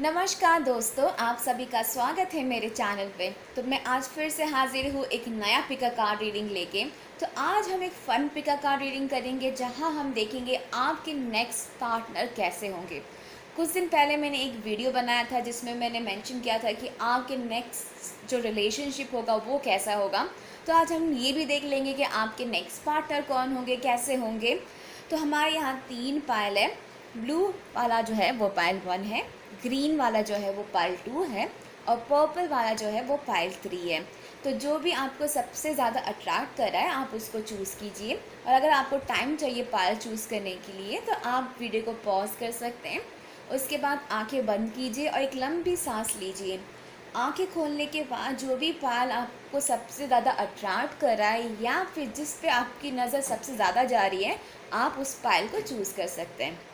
नमस्कार दोस्तों, आप सभी का स्वागत है मेरे चैनल पे। तो मैं आज फिर से हाजिर हूँ एक नया पिका कार्ड रीडिंग लेके। तो आज हम एक फ़न पिका कार्ड रीडिंग करेंगे जहाँ हम देखेंगे आपके नेक्स्ट पार्टनर कैसे होंगे। कुछ दिन पहले मैंने एक वीडियो बनाया था जिसमें मैंने मेंशन किया था कि आपके नेक्स्ट जो रिलेशनशिप होगा वो कैसा होगा। तो आज हम ये भी देख लेंगे कि आपके नेक्स्ट पार्टनर कौन होंगे, कैसे होंगे। तो हमारे यहाँ 3 पायल है। ब्लू वाला जो है वो पायल 1 है, ग्रीन वाला जो है वो पायल 2 है और पर्पल वाला जो है वो पायल 3 है। तो जो भी आपको सबसे ज़्यादा अट्रैक्ट कर रहा है आप उसको चूज़ कीजिए। और अगर आपको टाइम चाहिए पायल चूज़ करने के लिए तो आप वीडियो को पॉज कर सकते हैं। उसके बाद आंखें बंद कीजिए और एक लंबी सांस लीजिए। आंखें खोलने के बाद जो भी पायल आपको सबसे ज़्यादा अट्रैक्ट कर रहा है या फिर जिस पे आपकी नज़र सबसे ज़्यादा जा रही है, आप उस पायल को चूज़ कर सकते हैं।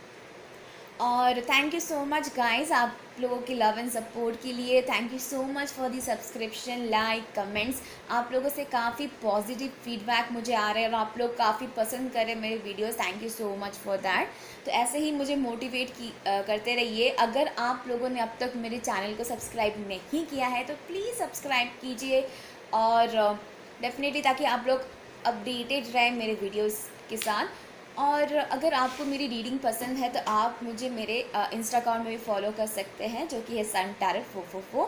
और thank you so much guys आप लोगों की लव एंड सपोर्ट के लिए। Thank you so much for the subscription, like, comments. आप लोगों से काफ़ी पॉजिटिव फीडबैक मुझे आ रहे हैं और आप लोग काफ़ी पसंद कर रहे हैं मेरे videos. Thank you so much for that. तो ऐसे ही मुझे मोटिवेट करते रहिए। अगर आप लोगों ने अब तक मेरे चैनल को सब्सक्राइब नहीं किया है तो प्लीज़ सब्सक्राइब कीजिए और डेफिनेटली ताकि आप लोग अपडेटेड रहें मेरे वीडियोज़ के साथ। और अगर आपको मेरी रीडिंग पसंद है तो आप मुझे मेरे इंस्टा अकाउंट में भी फॉलो कर सकते हैं जो कि है सन टैरो 444।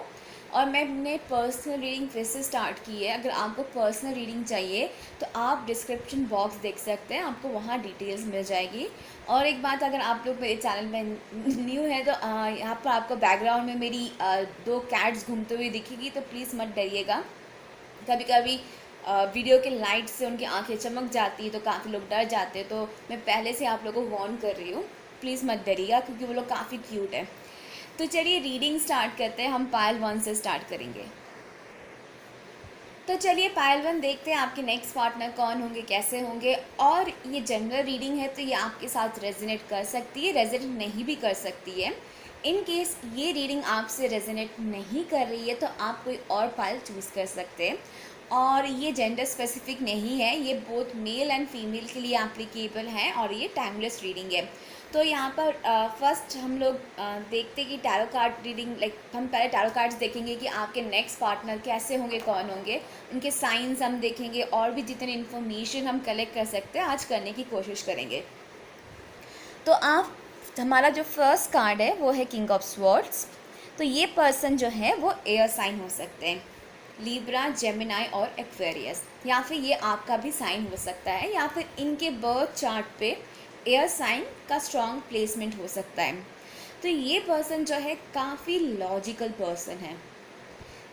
और मैंने पर्सनल रीडिंग फिर से स्टार्ट की है। अगर आपको पर्सनल रीडिंग चाहिए तो आप डिस्क्रिप्शन बॉक्स देख सकते हैं, आपको वहाँ डिटेल्स मिल जाएगी। और एक बात, अगर आप लोग मेरे चैनल में न्यू है तो यहाँ पर आपको बैकग्राउंड में मेरी 2 कैट्स घूमते हुए दिखेगी, तो प्लीज़ मत डरिएगा। कभी कभी वीडियो के लाइट से उनकी आंखें चमक जाती है तो काफ़ी लोग डर जाते हैं। तो मैं पहले से आप लोगों को वार्न कर रही हूँ, प्लीज़ मत डरिएगा क्योंकि वो लोग काफ़ी क्यूट है। तो चलिए रीडिंग स्टार्ट करते हैं। हम पायल 1 से स्टार्ट करेंगे। तो चलिए पायल 1 देखते हैं आपके नेक्स्ट पार्टनर कौन होंगे, कैसे होंगे। और ये जनरल रीडिंग है तो ये आपके साथ रेजोनेट कर सकती है, रेजोनेट नहीं भी कर सकती है। इन केस ये रीडिंग आपसे रेजोनेट नहीं कर रही है तो आप कोई और पायल चूज़ कर सकते हैं। और ये जेंडर स्पेसिफिक नहीं है, ये बोथ मेल एंड फीमेल के लिए एप्लीकेबल है और ये टाइमलेस रीडिंग है। तो यहाँ पर फर्स्ट हम लोग देखते हैं कि टैरो कार्ड रीडिंग, लाइक हम पहले टैरो कार्ड्स देखेंगे कि आपके नेक्स्ट पार्टनर कैसे होंगे, कौन होंगे, उनके साइंस हम देखेंगे और भी जितनी इन्फॉर्मेशन हम कलेक्ट कर सकते हैं आज करने की कोशिश करेंगे। तो आप हमारा जो फर्स्ट कार्ड है वो है किंग ऑफ स्वॉर्ड्स। तो ये पर्सन जो है वो एयर साइन हो सकते हैं, लिब्रा, जेमिनाई और एक्वेरियस, या फिर ये आपका भी साइन हो सकता है या फिर इनके बर्थ चार्ट पे एयर साइन का स्ट्रॉन्ग प्लेसमेंट हो सकता है। तो ये पर्सन जो है काफ़ी लॉजिकल पर्सन है।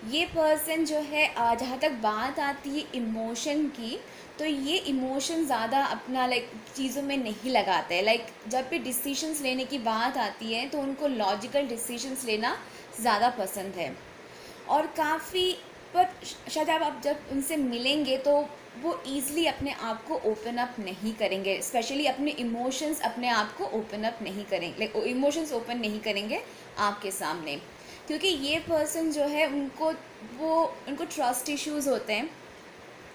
ये पर्सन जो है जहाँ तक बात आती है इमोशन की, तो ये इमोशन ज़्यादा अपना लाइक चीज़ों में नहीं लगाते हैं। लाइक जब भी डिसीजंस लेने की बात आती है तो उनको लॉजिकल डिसीजंस लेना ज़्यादा पसंद है। और काफ़ी पर शायद आप जब उनसे मिलेंगे तो वो ईज़िली अपने आप को ओपन अप नहीं करेंगे, स्पेशली अपने इमोशंस अपने आप को ओपन अप नहीं करेंगे, लाइक इमोशंस ओपन नहीं करेंगे आपके सामने। क्योंकि ये पर्सन जो है उनको ट्रस्ट इश्यूज़ होते हैं।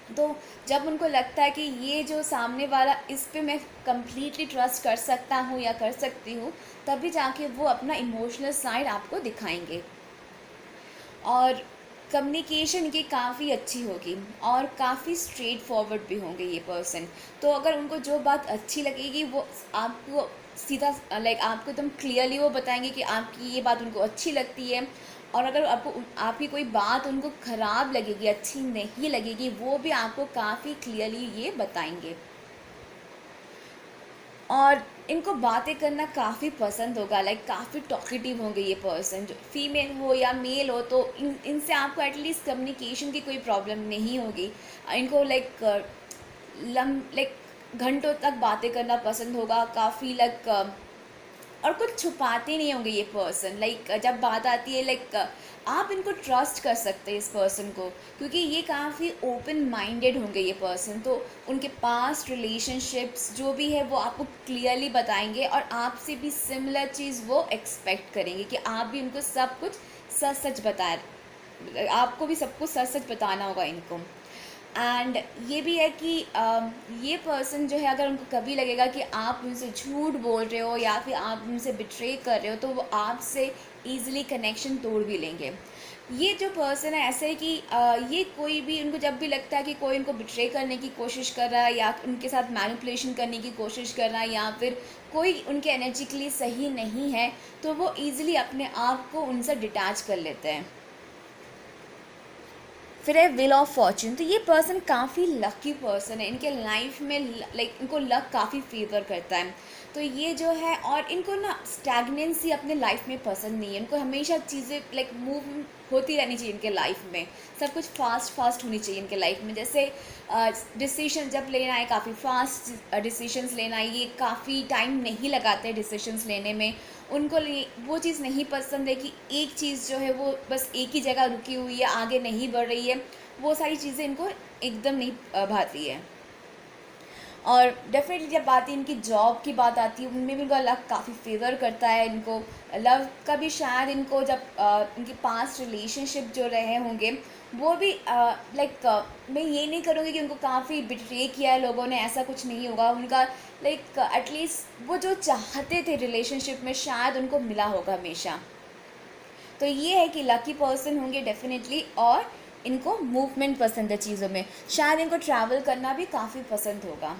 तो जब उनको लगता है कि ये जो सामने वाला, इस पे मैं कम्प्लीटली ट्रस्ट कर सकता हूँ या कर सकती हूँ, तभी जाके वो अपना इमोशनल साइड आपको दिखाएंगे। और कम्युनिकेशन की काफ़ी अच्छी होगी और काफ़ी स्ट्रेट फॉरवर्ड भी होंगे ये पर्सन। तो अगर उनको जो बात अच्छी लगेगी वो आपको सीधा लाइक आपको एकदम क्लियरली वो बताएंगे कि आपकी ये बात उनको अच्छी लगती है। और अगर आपकी कोई बात उनको ख़राब लगेगी, अच्छी नहीं लगेगी, वो भी आपको काफ़ी क्लियरली ये बताएंगे। और इनको बातें करना काफ़ी पसंद होगा, लाइक काफ़ी टॉकेटिव होंगे ये पर्सन। जो फीमेल हो या मेल हो तो इनसे आपको एटलीस्ट कम्युनिकेशन की कोई प्रॉब्लम नहीं होगी। इनको लाइक घंटों तक बातें करना पसंद होगा, काफ़ी लाइक और कुछ छुपाते नहीं होंगे ये पर्सन। लाइक जब बात आती है लाइक आप इनको ट्रस्ट कर सकते हैं इस पर्सन को, क्योंकि ये काफ़ी ओपन माइंडेड होंगे ये पर्सन। तो उनके पास्ट रिलेशनशिप्स जो भी है वो आपको क्लियरली बताएंगे और आपसे भी सिमिलर चीज़ वो एक्सपेक्ट करेंगे कि आप भी उनको सब कुछ सच सच बताए, आपको भी सब कुछ सच सच बताना होगा इनको। एंड ये भी है कि ये पर्सन जो है, अगर उनको कभी लगेगा कि आप उनसे झूठ बोल रहे हो या फिर आप उनसे बिट्रे कर रहे हो, तो वो आपसे ईज़िली कनेक्शन तोड़ भी लेंगे। ये जो पर्सन है ऐसे है कि ये कोई भी, उनको जब भी लगता है कि कोई उनको बिट्रे करने की कोशिश कर रहा है या उनके साथ मैनिपुलेशन करने की कोशिश कर रहा है या फिर कोई उनके एनर्जी के लिए सही नहीं है, तो वो ईज़िली अपने आप को उनसे डिटैच कर लेते हैं। फिर है व्हील ऑफ फॉर्च्यून। तो ये पर्सन काफ़ी लकी पर्सन है, इनके लाइफ में लाइक इनको लक काफ़ी फेवर करता है। तो ये जो है, और इनको ना स्टैगनेंसी अपने लाइफ में पसंद नहीं है, इनको हमेशा चीज़ें लाइक मूव होती रहनी चाहिए इनके लाइफ में, सब कुछ फास्ट फास्ट होनी चाहिए इनके लाइफ में। जैसे डिसीजन जब लेना है, काफ़ी फास्ट डिसीजंस लेना है, ये काफ़ी टाइम नहीं लगाते डिसीजंस लेने में। उनको वो चीज़ नहीं पसंद है कि एक चीज़ जो है वो बस एक ही जगह रुकी हुई है, आगे नहीं बढ़ रही है, वो सारी चीज़ें इनको एकदम नहीं भाती है। और डेफिनेटली जब बात इनकी जॉब की बात आती है, उनमें भी इनका लक काफ़ी फेवर करता है इनको। लव का भी शायद इनको, जब इनके पास्ट रिलेशनशिप जो रहे होंगे वो भी लाइक, मैं ये नहीं करूँगी कि उनको काफ़ी बिट्रे किया है लोगों ने, ऐसा कुछ नहीं होगा उनका। लाइक एटलीस्ट वो जो चाहते थे रिलेशनशिप में, शायद उनको मिला होगा हमेशा। तो ये है कि लकी पर्सन होंगे डेफिनेटली। और इनको मूवमेंट पसंद है चीज़ों में, शायद इनको ट्रैवल करना भी काफ़ी पसंद होगा।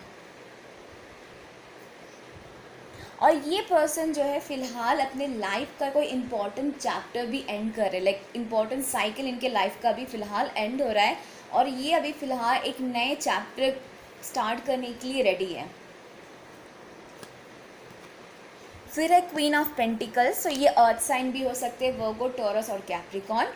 और ये पर्सन जो है फ़िलहाल अपने लाइफ का कोई इम्पोर्टेंट चैप्टर भी एंड कर रहे हैं, लाइक इम्पोर्टेंट साइकिल इनके लाइफ का भी फ़िलहाल एंड हो रहा है, और ये अभी फ़िलहाल एक नए चैप्टर स्टार्ट करने के लिए रेडी है। फिर है क्वीन ऑफ पेंटिकल्स। तो ये अर्थ साइन भी हो सकते हैं, वर्गो, टॉरस और कैप्रिकॉन,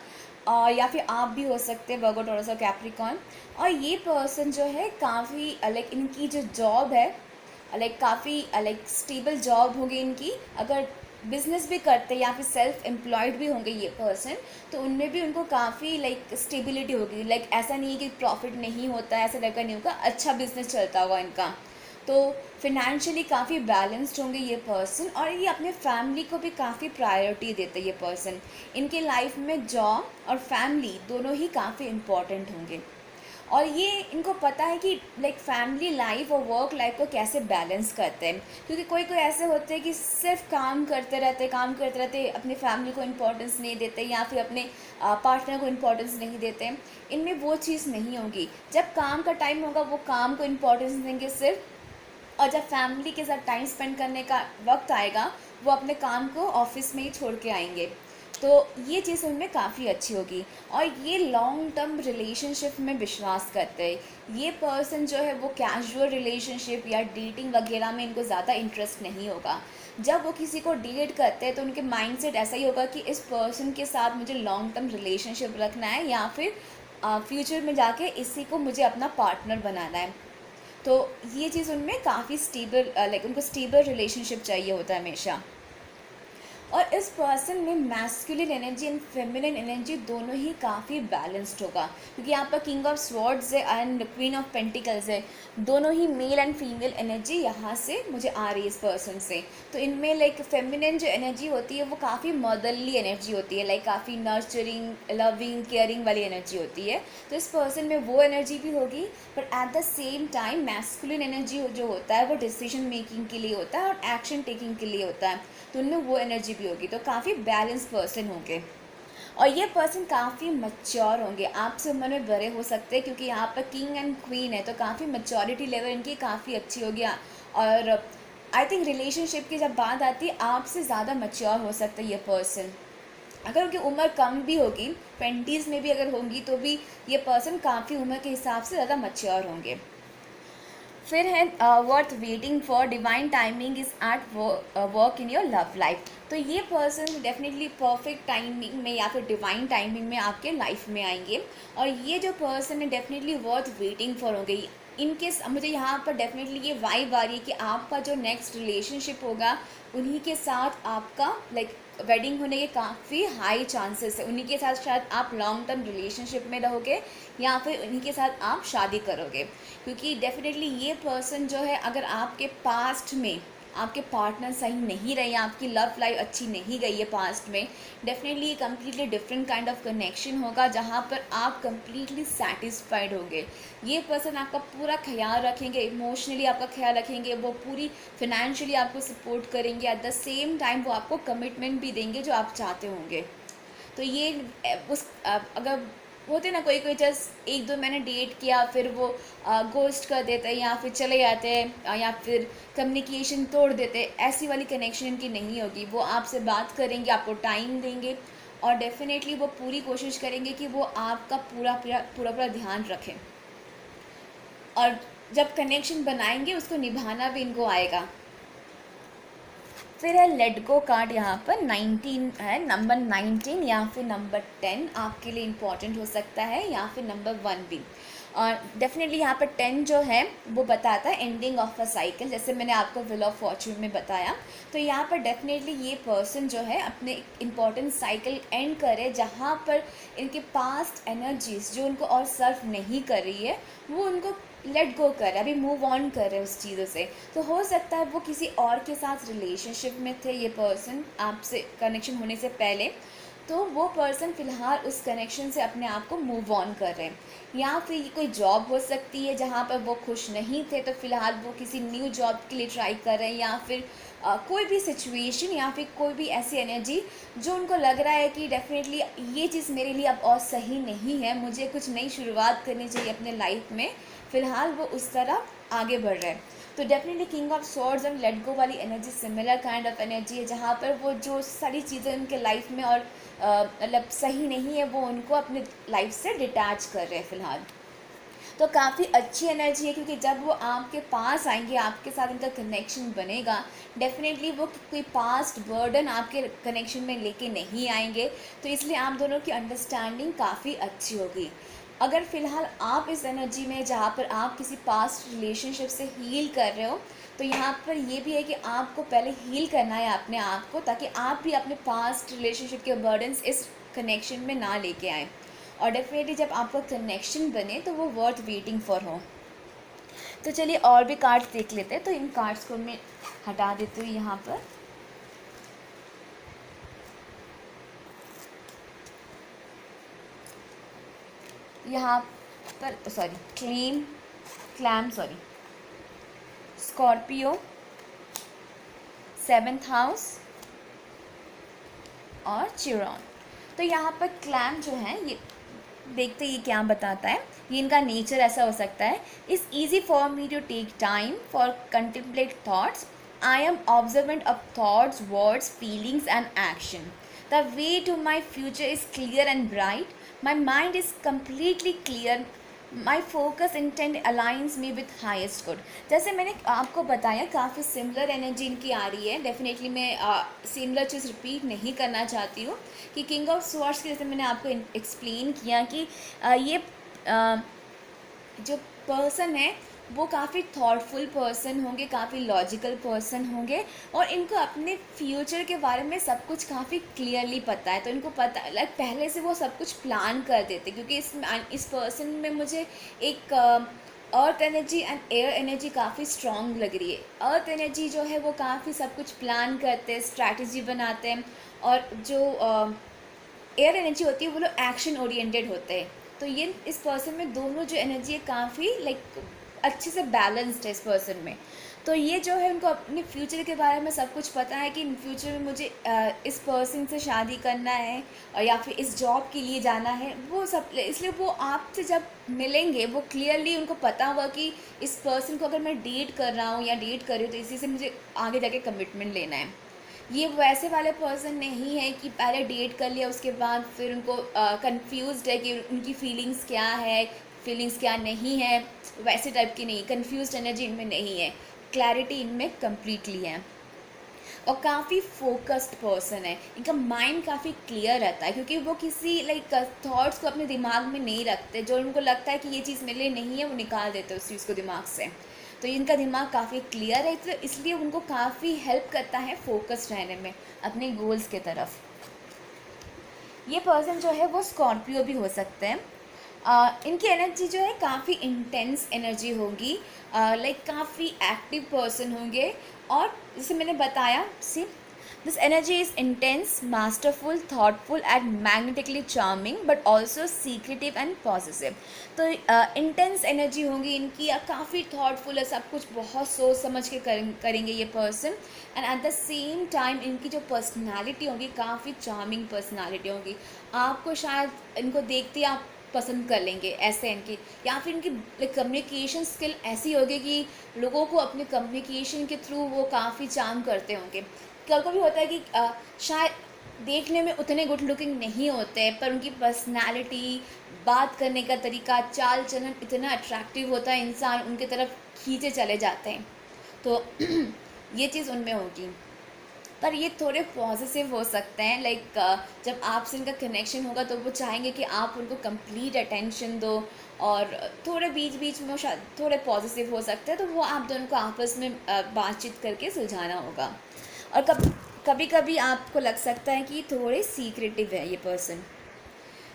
और या फिर आप भी हो सकते हैं वर्गो, टॉरस और कैप्रिकॉन। और ये पर्सन जो है काफ़ी लाइक, इनकी जो जॉब है लाइक काफ़ी लाइक स्टेबल जॉब होगी इनकी। अगर बिजनेस भी करते या फिर सेल्फ एम्प्लॉयड भी होंगे ये पर्सन, तो उनमें भी उनको काफ़ी लाइक स्टेबिलिटी होगी। लाइक ऐसा नहीं है कि प्रॉफिट नहीं होता है, ऐसा लगा नहीं होगा, अच्छा बिजनेस चलता होगा इनका। तो फिनेंशियली काफ़ी बैलेंस्ड होंगे ये पर्सन, और ये अपने फैमिली को भी काफ़ी प्रायोरिटी देते हैं ये पर्सन। इनके लाइफ में जॉब और फैमिली दोनों ही काफ़ी इम्पॉर्टेंट होंगे। और ये इनको पता है कि लाइक फैमिली लाइफ और वर्क लाइफ को कैसे बैलेंस करते हैं, क्योंकि कोई कोई ऐसे होते हैं कि सिर्फ काम करते रहते, अपने फैमिली को इम्पोर्टेंस नहीं देते या फिर अपने पार्टनर को इम्पोर्टेंस नहीं देते। इनमें वो चीज़ नहीं होगी, जब काम का टाइम होगा वो काम को इम्पोर्टेंस देंगे सिर्फ, और जब फैमिली के साथ टाइम स्पेंड करने का वक्त आएगा, वो अपने काम को ऑफिस में ही छोड़ के आएंगे। तो ये चीज़ उनमें काफ़ी अच्छी होगी। और ये लॉन्ग टर्म रिलेशनशिप में विश्वास करते हैं। ये पर्सन जो है वो कैजुअल रिलेशनशिप या डेटिंग वगैरह में इनको ज़्यादा इंटरेस्ट नहीं होगा। जब वो किसी को डेट करते हैं तो उनके माइंडसेट ऐसा ही होगा कि इस पर्सन के साथ मुझे लॉन्ग टर्म रिलेशनशिप रखना है, या फिर फ्यूचर में जाके इसी को मुझे अपना पार्टनर बनाना है। तो ये चीज़ उनमें काफ़ी स्टेबल लाइक उनको स्टेबल रिलेशनशिप चाहिए होता है हमेशा। और इस पर्सन में masculine energy and feminine energy दोनों ही काफ़ी बैलेंस्ड होगा, क्योंकि यहाँ पर किंग ऑफ स्वॉर्ड्स है एंड क्वीन ऑफ पेंटिकल्स है, दोनों ही मेल एंड फीमेल एनर्जी यहाँ से मुझे आ रही है इस पर्सन से। तो इनमें लाइक फेमिनिन जो एनर्जी होती है वो काफ़ी मदरली एनर्जी होती है, लाइक काफ़ी नर्चरिंग, लविंग, केयरिंग वाली एनर्जी होती है। तो इस पर्सन में वो एनर्जी भी होगी, but at the same time masculine energy जो होता है वो डिसीजन मेकिंग के लिए होता है और एक्शन टेकिंग के लिए होता है, तो उनमें वो एनर्जी भी होगी। तो काफ़ी बैलेंस पर्सन होंगे। और ये पर्सन काफ़ी मैच्योर होंगे, आपसे उम्र में बड़े हो सकते हैं, क्योंकि यहाँ पर किंग एंड क्वीन है, तो काफ़ी मैच्योरिटी लेवल इनकी काफ़ी अच्छी होगी। और आई थिंक रिलेशनशिप की जब बात आती है, आपसे ज़्यादा मैच्योर हो सकता है ये पर्सन। अगर उनकी उम्र कम भी होगी, 20s में भी अगर होंगी, तो भी ये पर्सन काफ़ी उम्र के हिसाब से ज़्यादा मैच्योर होंगे। फिर है worth waiting for, divine timing is at work in your love life. तो ये पर्सन डेफिनेटली परफेक्ट टाइमिंग में या फिर डिवाइन टाइमिंग में आपके लाइफ में आएंगे। और ये जो पर्सन है डेफिनेटली वर्थ वेटिंग फॉर होंगे। इनके मुझे यहाँ पर डेफिनेटली ये वाइब आ रही है कि आपका जो नेक्स्ट रिलेशनशिप होगा उन्हीं के साथ आपका लाइक वेडिंग होने के काफ़ी हाई चांसेस है। उन्हीं के साथ शायद आप लॉन्ग टर्म रिलेशनशिप में रहोगे या फिर उन्हीं के साथ आप शादी करोगे, क्योंकि डेफिनेटली ये पर्सन जो है, अगर आपके पास्ट में आपके पार्टनर सही नहीं रहे, आपकी लव लाइफ अच्छी नहीं गई है पास्ट में, डेफिनेटली ये completely different kind of connection होगा जहाँ पर आप कम्प्लीटली सेटिस्फाइड होंगे। ये पर्सन आपका पूरा ख्याल रखेंगे, इमोशनली आपका ख्याल रखेंगे, वो पूरी फिनेंशियली आपको सपोर्ट करेंगे, एट द सेम टाइम वो आपको कमिटमेंट भी देंगे जो आप चाहते होंगे। तो ये उस अगर होते ना कोई कोई जस्ट 1-2 महीने डेट किया फिर वो गोस्ट कर देते हैं या फिर चले जाते हैं या फिर कम्युनिकेशन तोड़ देते हैं, ऐसी वाली कनेक्शन इनकी नहीं होगी। वो आपसे बात करेंगे, आपको टाइम देंगे और डेफिनेटली वो पूरी कोशिश करेंगे कि वो आपका पूरा पूरा पूरा पूरा ध्यान रखें, और जब कनेक्शन बनाएंगे उसको निभाना भी इनको आएगा। फिर है लेट गो कार्ड, यहाँ पर 19 है, नंबर 19 या फिर नंबर 10 आपके लिए इम्पॉर्टेंट हो सकता है, या फिर नंबर 1 भी। और डेफिनेटली यहाँ पर 10 जो है वो बताता है एंडिंग ऑफ अ साइकिल, जैसे मैंने आपको व्हील ऑफ फॉर्च्यून में बताया। तो यहाँ पर डेफिनेटली ये पर्सन जो है अपने इम्पॉर्टेंट साइकिल एंड करे, जहाँ पर इनके पास्ट एनर्जीज जो उनको और सर्व नहीं कर रही है वो उनको लेट गो कर रहे, अभी मूव ऑन कर रहे हैं उस चीज़ों से। तो हो सकता है वो किसी और के साथ रिलेशनशिप में थे, ये पर्सन आपसे कनेक्शन होने से पहले, तो वो पर्सन फ़िलहाल उस कनेक्शन से अपने आप को मूव ऑन कर रहे हैं। या फिर ये कोई जॉब हो सकती है जहाँ पर वो खुश नहीं थे, तो फ़िलहाल वो किसी न्यू जॉब के लिए ट्राई कर रहे हैं, या फिर कोई भी सिचुएशन या फिर कोई भी ऐसी एनर्जी जो उनको लग रहा है कि डेफिनेटली ये चीज़ मेरे लिए अब और सही नहीं है, मुझे कुछ नई शुरुआत करनी चाहिए अपने लाइफ में, फ़िलहाल वो उस तरह आगे बढ़ रहे हैं। तो definitely king of swords and let go वाली energy similar kind of energy है, जहाँ पर वो जो सारी चीज़ें उनके लाइफ में और मतलब सही नहीं है वो उनको अपने लाइफ से डिटैच कर रहे हैं फ़िलहाल। तो काफ़ी अच्छी एनर्जी है, क्योंकि जब वो आपके पास आएंगे, आपके साथ इनका कनेक्शन बनेगा, डेफिनेटली वो कोई पास्ट बर्डन आपके कनेक्शन में लेके नहीं आएंगे, तो इसलिए आप दोनों की अंडरस्टैंडिंग काफ़ी अच्छी होगी। अगर फ़िलहाल आप इस एनर्जी में जहाँ पर आप किसी पास्ट रिलेशनशिप से हील कर रहे हो, तो यहाँ पर ये भी है कि आपको पहले हील करना है अपने आप को, ताकि आप भी अपने पास्ट रिलेशनशिप के बर्डन्स इस कनेक्शन में ना लेके आएँ, और डेफिनेटली जब आपका कनेक्शन बने तो वो वर्थ वेटिंग फॉर हो। तो चलिए और भी कार्ड्स देख लेते हैं। तो इन कार्ड्स को मैं हटा देती हूँ यहाँ पर। यहाँ पर सॉरी क्लैम स्कॉर्पियो, 7th हाउस और चिरॉन। तो यहाँ पर क्लैम जो है ये देखते ये क्या बताता है। ये इनका नेचर ऐसा हो सकता है, it's easy for me to take time for contemplate thoughts, I am observant of thoughts, words, feelings and action, the way to my future is clear and bright, my mind is completely clear, my focus intent aligns me with highest good. जैसे मैंने आपको बताया काफ़ी similar energy इनकी आ रही है। Definitely मैं similar चीज़ repeat नहीं करना चाहती हूँ कि किंग ऑफ स्वॉर्ड्स के जैसे मैंने आपको एक्सप्लेन किया कि ये जो पर्सन है वो काफ़ी थॉटफुल पर्सन होंगे, काफ़ी लॉजिकल पर्सन होंगे, और इनको अपने फ्यूचर के बारे में सब कुछ काफ़ी क्लियरली पता है। तो इनको पता पहले से वो सब कुछ प्लान कर देते, क्योंकि इस पर्सन में मुझे एक earth energy and air energy काफ़ी स्ट्रॉन्ग लग रही है। अर्थ एनर्जी जो है वो काफ़ी सब कुछ प्लान करते हैं, स्ट्रैटेजी बनाते हैं, और जो एयर एनर्जी होती है वो लोग एक्शन ओरिएंटेड होते हैं। तो ये इस पर्सन में दोनों जो एनर्जी है काफ़ी अच्छे से बैलेंस्ड है इस पर्सन में। तो ये जो है उनको अपने फ्यूचर के बारे में सब कुछ पता है कि इन फ्यूचर में मुझे इस पर्सन से शादी करना है और या फिर इस जॉब के लिए जाना है, वो सब। इसलिए वो आपसे जब मिलेंगे वो क्लियरली उनको पता होगा कि इस पर्सन को अगर मैं डेट कर रहा हूँ या डेट कर रही हूँ तो इसी से मुझे आगे जाके कमिटमेंट लेना है। ये वैसे वाले पर्सन नहीं है कि पहले डेट कर लिया उसके बाद फिर उनको कंफ्यूज्ड है कि उनकी फीलिंग्स क्या है, फीलिंग्स क्या नहीं है, वैसे टाइप की नहीं। कंफ्यूज्ड एनर्जी इनमें नहीं है, क्लैरिटी इनमें कम्प्लीटली है, और काफ़ी फोकस्ड पर्सन है। इनका माइंड काफ़ी क्लियर रहता है, क्योंकि वो किसी थॉट्स को अपने दिमाग में नहीं रखते। जो उनको लगता है कि ये चीज़ मेरे लिए नहीं है वो निकाल देते उस चीज़ को दिमाग से। तो इनका दिमाग काफ़ी क्लियर है, तो इसलिए उनको काफ़ी हेल्प करता है फोकस्ड रहने में अपने गोल्स के तरफ। ये पर्सन जो है वो स्कॉर्पियो भी हो सकते हैं, इनकी एनर्जी जो है काफ़ी इंटेंस एनर्जी होगी, लाइक काफ़ी एक्टिव पर्सन होंगे। और जैसे मैंने बताया, see this energy is intense, masterful, thoughtful and magnetically charming, but also secretive and positive. तो इंटेंस एनर्जी होगी इनकी, काफ़ी थॉटफुल है, सब कुछ बहुत सोच समझ के करेंगे ये person. And at the same time इनकी जो पर्सनालिटी होगी काफ़ी चार्मिंग पर्सनालिटी होगी। आपको शायद इनको देखते ही आप पसंद कर लेंगे, ऐसे इनकी। या फिर इनकी कम्युनिकेशन स्किल ऐसी होगी कि लोगों को अपने कम्युनिकेशन के थ्रू वो काफ़ी चार्म करते होंगे। कभी कभी होता है कि शायद देखने में उतने गुड लुकिंग नहीं होते, पर उनकी पर्सनालिटी, बात करने का तरीका, चाल चलन इतना अट्रैक्टिव होता है, इंसान उनके तरफ खींचे चले जाते हैं। तो ये चीज़ उनमें होगी। पर ये थोड़े पॉजिटिव हो सकते हैं, लाइक जब आपसे इनका कनेक्शन होगा तो वो चाहेंगे कि आप उनको कंप्लीट अटेंशन दो, और थोड़े बीच बीच में वो शायद थोड़े पॉजिटिव हो सकते हैं, तो वो आप दोनों को आपस में बातचीत करके सुलझाना होगा। और कभी कभी आपको लग सकता है कि थोड़े सीक्रेटिव है ये पर्सन।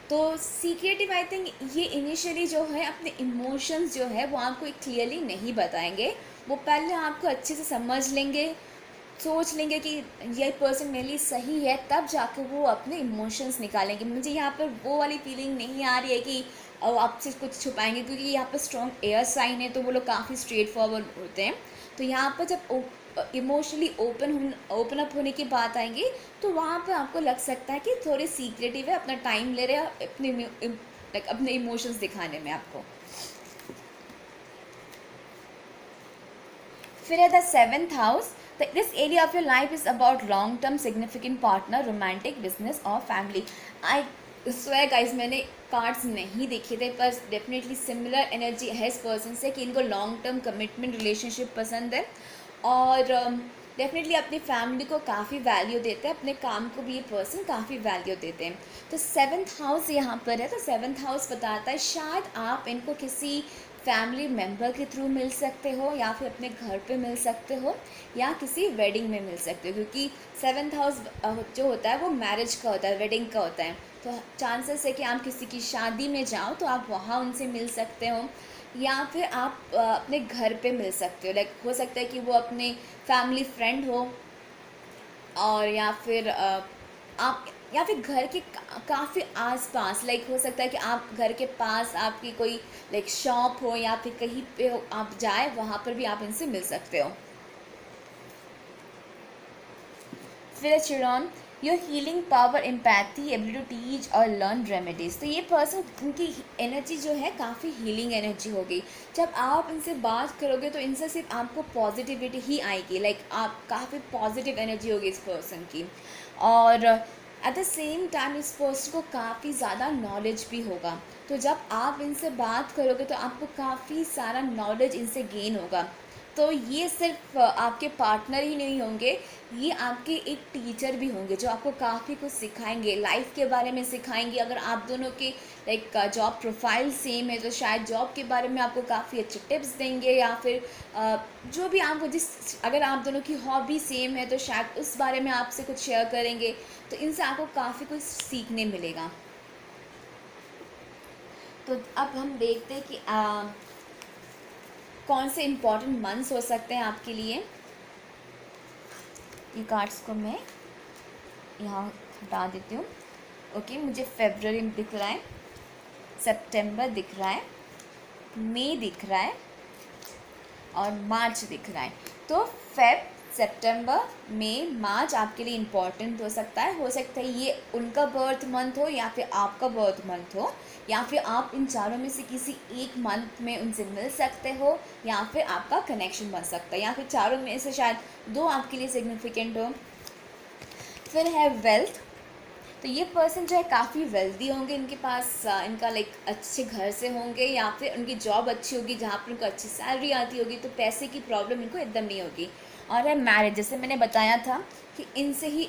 तो सीक्रेटिव, आई थिंक ये इनिशियली जो है अपने इमोशंस जो है वो आपको क्लियरली नहीं बताएंगे। वो पहले आपको अच्छे से समझ लेंगे, सोच लेंगे कि ये पर्सन मेरे लिए सही है, तब जाकर वो अपने इमोशंस निकालेंगे। मुझे यहाँ पर वो वाली फीलिंग नहीं आ रही है कि वो आपसे कुछ छुपाएंगे, क्योंकि यहाँ पर स्ट्रॉन्ग एयर साइन है, तो वो लोग काफ़ी स्ट्रेट फॉरवर्ड होते हैं। तो यहाँ पर जब इमोशनली ओपन अप होने की बात आएंगी, तो वहाँ पर आपको लग सकता है कि थोड़े सीक्रेटिव है, अपना टाइम ले रहे हैं अपने इमोशंस दिखाने में आपको। फिर है the 7th house. This area of your life is about long-term significant partner, romantic, business और family. I swear guys, मैंने कार्ड्स नहीं देखे थे, पर डेफिनेटली सिमिलर एनर्जी है इस पर्सन से कि इनको लॉन्ग टर्म कमिटमेंट रिलेशनशिप पसंद है, और डेफिनेटली अपनी फैमिली को काफ़ी वैल्यू देते हैं, अपने काम को भी ये पर्सन काफ़ी वैल्यू देते हैं। तो 7th हाउस यहाँ पर है, तो 7th हाउस बताता है शायद आप इनको किसी फैमिली मेम्बर के थ्रू मिल सकते हो, या फिर अपने घर पे मिल सकते हो, या किसी वेडिंग में मिल सकते हो, क्योंकि 7th हाउस जो होता है वो मैरिज का होता है, वेडिंग का होता है। तो चांसेस है कि आप किसी की शादी में जाओ तो आप वहाँ उनसे मिल सकते हो, या फिर आप अपने घर पे मिल सकते हो। लाइक हो सकता है कि वो अपने फैमिली फ्रेंड हो, और या फिर आप, या फिर घर के काफ़ी आसपास, लाइक हो सकता है कि आप घर के पास आपकी कोई लाइक शॉप हो, या फिर कहीं पे हो आप जाए, वहाँ पर भी आप इनसे मिल सकते हो। फिर Chiron, your healing power, empathy, ability to teach और लर्न रेमेडीज। तो ये पर्सन, उनकी एनर्जी जो है काफ़ी हीलिंग एनर्जी होगी। जब आप इनसे बात करोगे तो इनसे सिर्फ आपको पॉजिटिविटी ही आएगी, लाइक आप काफ़ी पॉजिटिव एनर्जी होगी इस पर्सन की। और एट द सेम टाइम इस पर्सन को काफ़ी ज़्यादा नॉलेज भी होगा। तो जब आप इनसे बात करोगे तो आपको काफ़ी सारा नॉलेज इनसे गेन होगा। तो ये सिर्फ आपके पार्टनर ही नहीं होंगे, ये आपके एक टीचर भी होंगे जो आपको काफ़ी कुछ सिखाएंगे, लाइफ के बारे में सिखाएंगे। अगर आप दोनों के लाइक जॉब प्रोफाइल सेम है तो शायद जॉब के बारे में आपको काफ़ी अच्छे टिप्स देंगे, या फिर जो भी आपको अगर आप दोनों की हॉबी सेम है तो शायद उस बारे में आपसे कुछ शेयर करेंगे। तो इनसे आपको काफ़ी कुछ सीखने मिलेगा। तो अब हम देखते हैं कि कौन से इम्पॉर्टेंट मंथ्स हो सकते हैं आपके लिए। ये कार्ड्स को मैं यहाँ हटा देती हूँ। ओके, मुझे फरवरी दिख रहा है, सितंबर दिख रहा है, मई दिख रहा है, और मार्च दिख रहा है। तो फेब, सितंबर, मई, मार्च आपके लिए इम्पॉर्टेंट हो सकता है ये उनका बर्थ मंथ हो, या फिर आपका बर्थ मंथ हो, या फिर आप इन चारों में से किसी एक मंथ में उनसे मिल सकते हो, या फिर आपका कनेक्शन बन सकता है, या फिर चारों में से शायद दो आपके लिए सिग्निफिकेंट हो। फिर है वेल्थ। तो ये पर्सन जो है काफ़ी वेल्दी होंगे, इनके पास इनका लाइक अच्छे घर से होंगे, या फिर उनकी जॉब अच्छी होगी जहाँ पर उनको अच्छी सैलरी आती होगी, तो पैसे की प्रॉब्लम इनको एकदम नहीं होगी। और है मैरिज, जैसे मैंने बताया था कि इनसे ही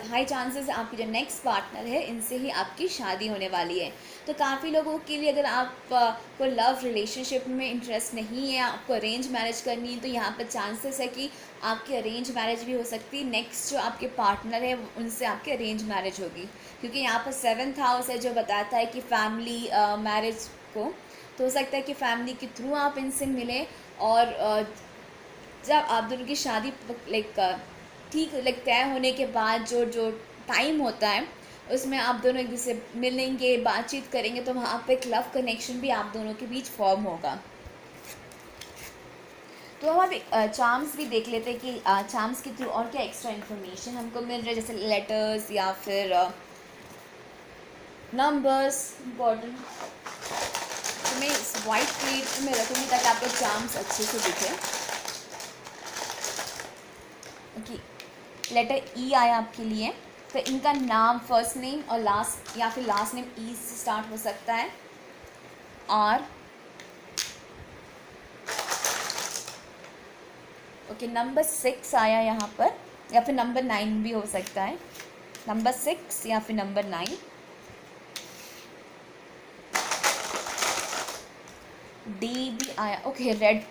हाई चांसेस आपकी जो नेक्स्ट पार्टनर है इनसे ही आपकी शादी होने वाली है। तो काफ़ी लोगों के लिए अगर आप को लव रिलेशनशिप में इंटरेस्ट नहीं है, आपको अरेंज मैरिज करनी है, तो यहाँ पर चांसेस है कि आपकी अरेंज मैरिज भी हो सकती है। नेक्स्ट जो आपके पार्टनर है उनसे आपकी अरेंज मैरिज होगी, क्योंकि यहाँ पर 7th हाउस है जो बताता है कि फैमिली मैरिज आपको, तो हो सकता है कि फैमिली के थ्रू आप इनसे मिलें, और जब आप दोनों की शादी लाइक ठीक लाइक तय होने के बाद जो जो टाइम होता है उसमें आप दोनों एक दूसरे से मिलेंगे, बातचीत करेंगे, तो वहाँ पे एक लव कनेक्शन भी आप दोनों के बीच फॉर्म होगा। तो हम अभी चार्म्स भी देख लेते हैं कि चार्म्स के थ्रू और क्या एक्स्ट्रा इन्फॉर्मेशन हमको मिल रहा है, जैसे लेटर्स या फिर नंबर्स इम्पॉर्टेंट। तो मैं इस वाइट प्लेट में रखूँगी ताकि आपको चार्म्स अच्छे से दिखे। ओके, लेटर ई आया आपके लिए, तो इनका नाम फर्स्ट नेम और लास्ट या फिर लास्ट नेम ई से स्टार्ट हो सकता है। आर, ओके, नंबर 6 आया यहाँ पर, या फिर नंबर 9 भी हो सकता है, नंबर 6 या फिर नंबर 9। डी भी आया, ओके, रेड,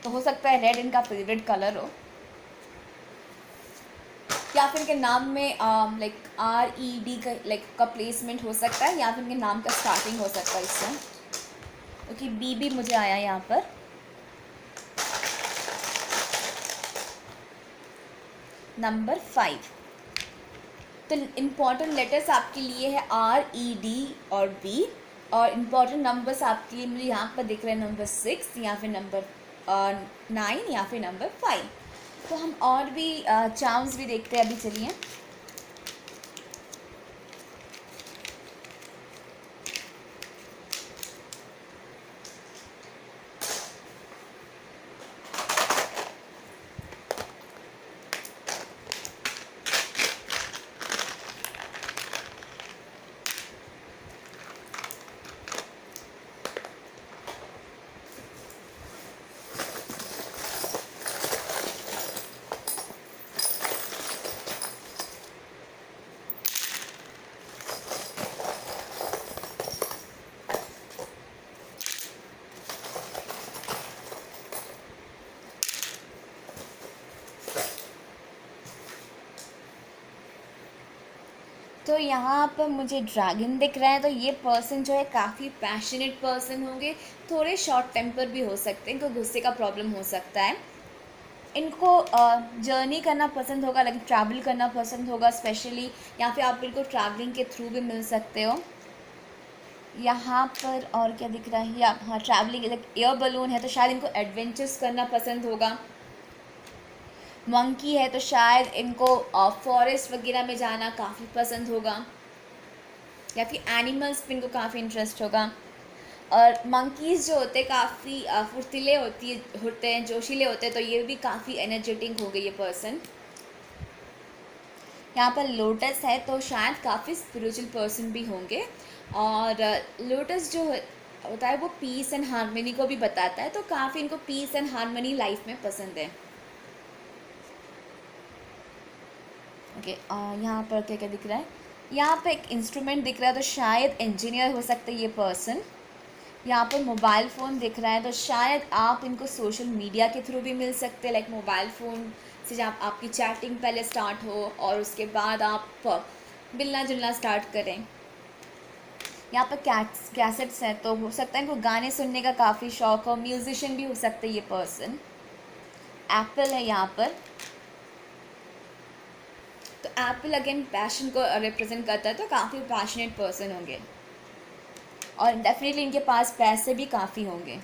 तो हो सकता है रेड इनका फेवरेट कलर हो, या फिर इनके नाम में लाइक RED का प्लेसमेंट हो सकता है, या फिर इनके नाम का स्टार्टिंग हो सकता है इससे। ओके, बी भी मुझे आया यहाँ पर। नंबर 5, तो इम्पॉर्टेंट लेटर्स आपके लिए है RED और B, और इम्पॉर्टेंट नंबर्स आपके लिए मुझे यहाँ पर दिख रहे हैं नंबर 6 या फिर नंबर 9 या फिर नंबर 5। तो हम और भी चार्म्स भी देखते हैं अभी, चलिए। तो यहाँ पर मुझे ड्रैगन दिख रहा है, तो ये पर्सन जो है काफ़ी पैशनेट पर्सन होंगे, थोड़े शॉर्ट टेम्पर भी हो सकते हैं, इनको गुस्से का प्रॉब्लम हो सकता है। इनको जर्नी करना पसंद होगा, लाइक ट्रैवल करना पसंद होगा स्पेशली, या फिर आप इनको ट्रैवलिंग के थ्रू भी मिल सकते हो। यहाँ पर और क्या दिख रहा है, या हाँ, ट्रैवलिंग, लाइक एयर बलून है तो शायद इनको एडवेंचर्स करना पसंद होगा। मंकी है तो शायद इनको फॉरेस्ट वगैरह में जाना काफ़ी पसंद होगा, या फिर एनिमल्स पे इनको काफ़ी इंटरेस्ट होगा। और मंकीज़ जो होते हैं काफ़ी फुर्तीले होते हैं, जोशीले होते हैं, तो ये भी काफ़ी एनर्जेटिक हो गई ये पर्सन। यहाँ पर लोटस है तो शायद काफ़ी स्पिरिचुअल पर्सन भी होंगे, और लोटस जो होता है वो पीस एंड हारमोनी को भी बताता है, तो काफ़ी इनको पीस एंड हारमोनी लाइफ में पसंद है। ओके, यहाँ पर क्या क्या दिख रहा है, यहाँ पे एक इंस्ट्रूमेंट दिख रहा है तो शायद इंजीनियर हो सकता है ये पर्सन। यहाँ पर मोबाइल फ़ोन दिख रहा है तो शायद आप इनको सोशल मीडिया के थ्रू भी मिल सकते हैं, लाइक मोबाइल फ़ोन से जब आपकी चैटिंग पहले स्टार्ट हो और उसके बाद आप मिलना जुलना स्टार्ट करें। यहाँ पर कैसेट्स हैं तो हो सकता है इनको गाने सुनने का काफ़ी शौक हो, म्यूजिशियन भी हो सकता है ये पर्सन। एप्पल है यहाँ पर, तो एप्पल अगेन पैशन को रिप्रेजेंट करता है, तो काफ़ी पैशनेट पर्सन होंगे, और डेफिनेटली इनके पास पैसे भी काफ़ी होंगे।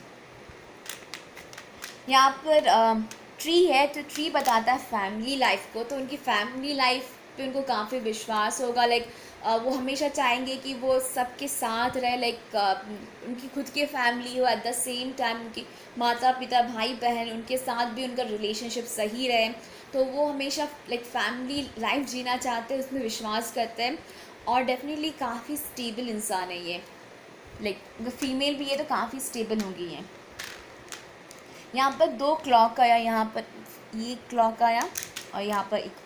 यहाँ पर ट्री है तो ट्री बताता है फैमिली लाइफ को, तो उनकी फैमिली लाइफ पे उनको काफ़ी विश्वास होगा, लाइक वो हमेशा चाहेंगे कि वो सबके साथ रहे, लाइक उनकी खुद की फैमिली हो, एट द सेम टाइम उनकी माता पिता भाई बहन उनके साथ भी उनका रिलेशनशिप सही रहे, तो वो हमेशा लाइक फैमिली लाइफ जीना चाहते हैं, उसमें विश्वास करते हैं, और डेफिनेटली काफ़ी स्टेबल इंसान है ये, लाइक फीमेल भी है तो काफ़ी स्टेबल होंगी ये। यहाँ पर 2 क्लॉक आया, यहाँ पर ये क्लॉक आया और यहाँ पर एक,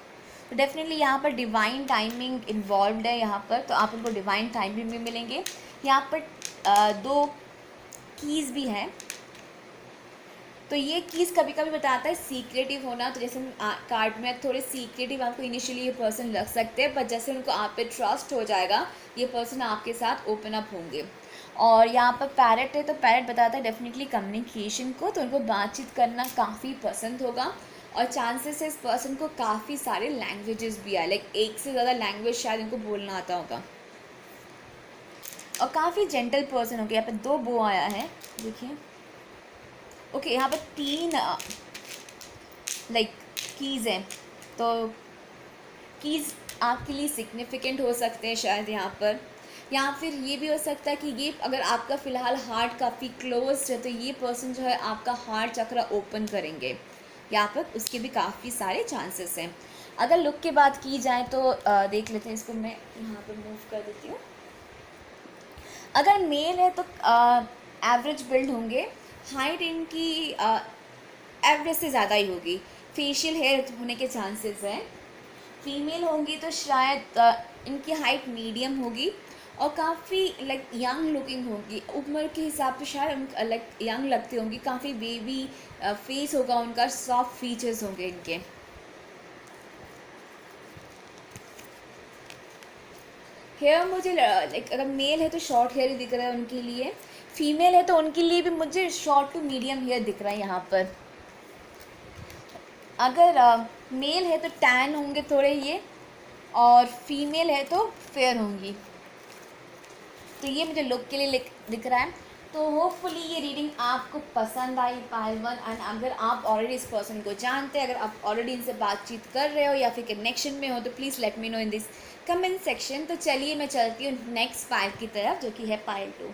तो डेफिनेटली यहाँ पर डिवाइन टाइमिंग इन्वॉल्व है यहाँ पर, तो आप उनको डिवाइन टाइमिंग भी मिलेंगे। यहाँ पर 2 कीज़ भी हैं, तो ये कीज़ कभी कभी बताता है सीक्रेटिव होना, तो जैसे कार्ड में थोड़े सीक्रेटिव आपको इनिशियली ये पर्सन लग सकते हैं, पर जैसे उनको आप पे ट्रस्ट हो जाएगा ये पर्सन आपके साथ ओपन अप होंगे। और यहाँ पर पैरेट है, तो पैरेट बताता है डेफिनेटली कम्युनिकेशन को, तो उनको बातचीत करना काफ़ी पसंद होगा और चांसेस है इस पर्सन को काफ़ी सारे लैंग्वेजेस भी आए, लाइक एक से ज़्यादा लैंग्वेज शायद इनको बोलना आता होगा। और काफ़ी जेंटल पर्सन हो गया। यहाँ पे 2 बो आया है, देखिए। ओके, यहाँ पे 3 लाइक कीज़ हैं, तो कीज़ आपके लिए सिग्निफिकेंट हो सकते हैं शायद यहाँ पर, या फिर ये भी हो सकता है कि ये अगर आपका फ़िलहाल हार्ट काफ़ी क्लोज्ड है तो ये पर्सन जो है आपका हार्ट चक्र ओपन करेंगे, यहाँ पर उसके भी काफ़ी सारे चांसेस हैं। अगर लुक की बात की जाए तो देख लेते हैं, इसको मैं यहाँ पर मूव कर देती हूँ। अगर मेल है तो एवरेज बिल्ड होंगे, हाइट इनकी एवरेज से ज़्यादा ही होगी, फेशियल हेयर होने के चांसेस हैं। फीमेल होंगी तो शायद इनकी हाइट मीडियम होगी और काफ़ी लाइक यंग लुकिंग होगी, उम्र के हिसाब से शायद लाइक यंग लगती होंगी, काफ़ी बेबी फेस होगा उनका, सॉफ्ट फीचर्स होंगे इनके। हेयर मुझे लाइक अगर मेल है तो शॉर्ट हेयर ही दिख रहा है उनके लिए, फीमेल है तो उनके लिए भी मुझे शॉर्ट टू मीडियम हेयर दिख रहा है यहाँ पर। अगर मेल है तो टैन होंगे थोड़े ये, और फीमेल है तो फेयर होंगी। तो ये मुझे लुक के लिए दिख रहा है। तो होपफुली ये रीडिंग आपको पसंद आई पाइल 1। एंड अगर आप ऑलरेडी इस पर्सन को जानते हैं, अगर आप ऑलरेडी इनसे बातचीत कर रहे हो या फिर कनेक्शन में हो, तो please let me know in this comment section. तो चलिए मैं चलती हूँ नेक्स्ट पाइल की तरफ, जो कि है पाइल 2।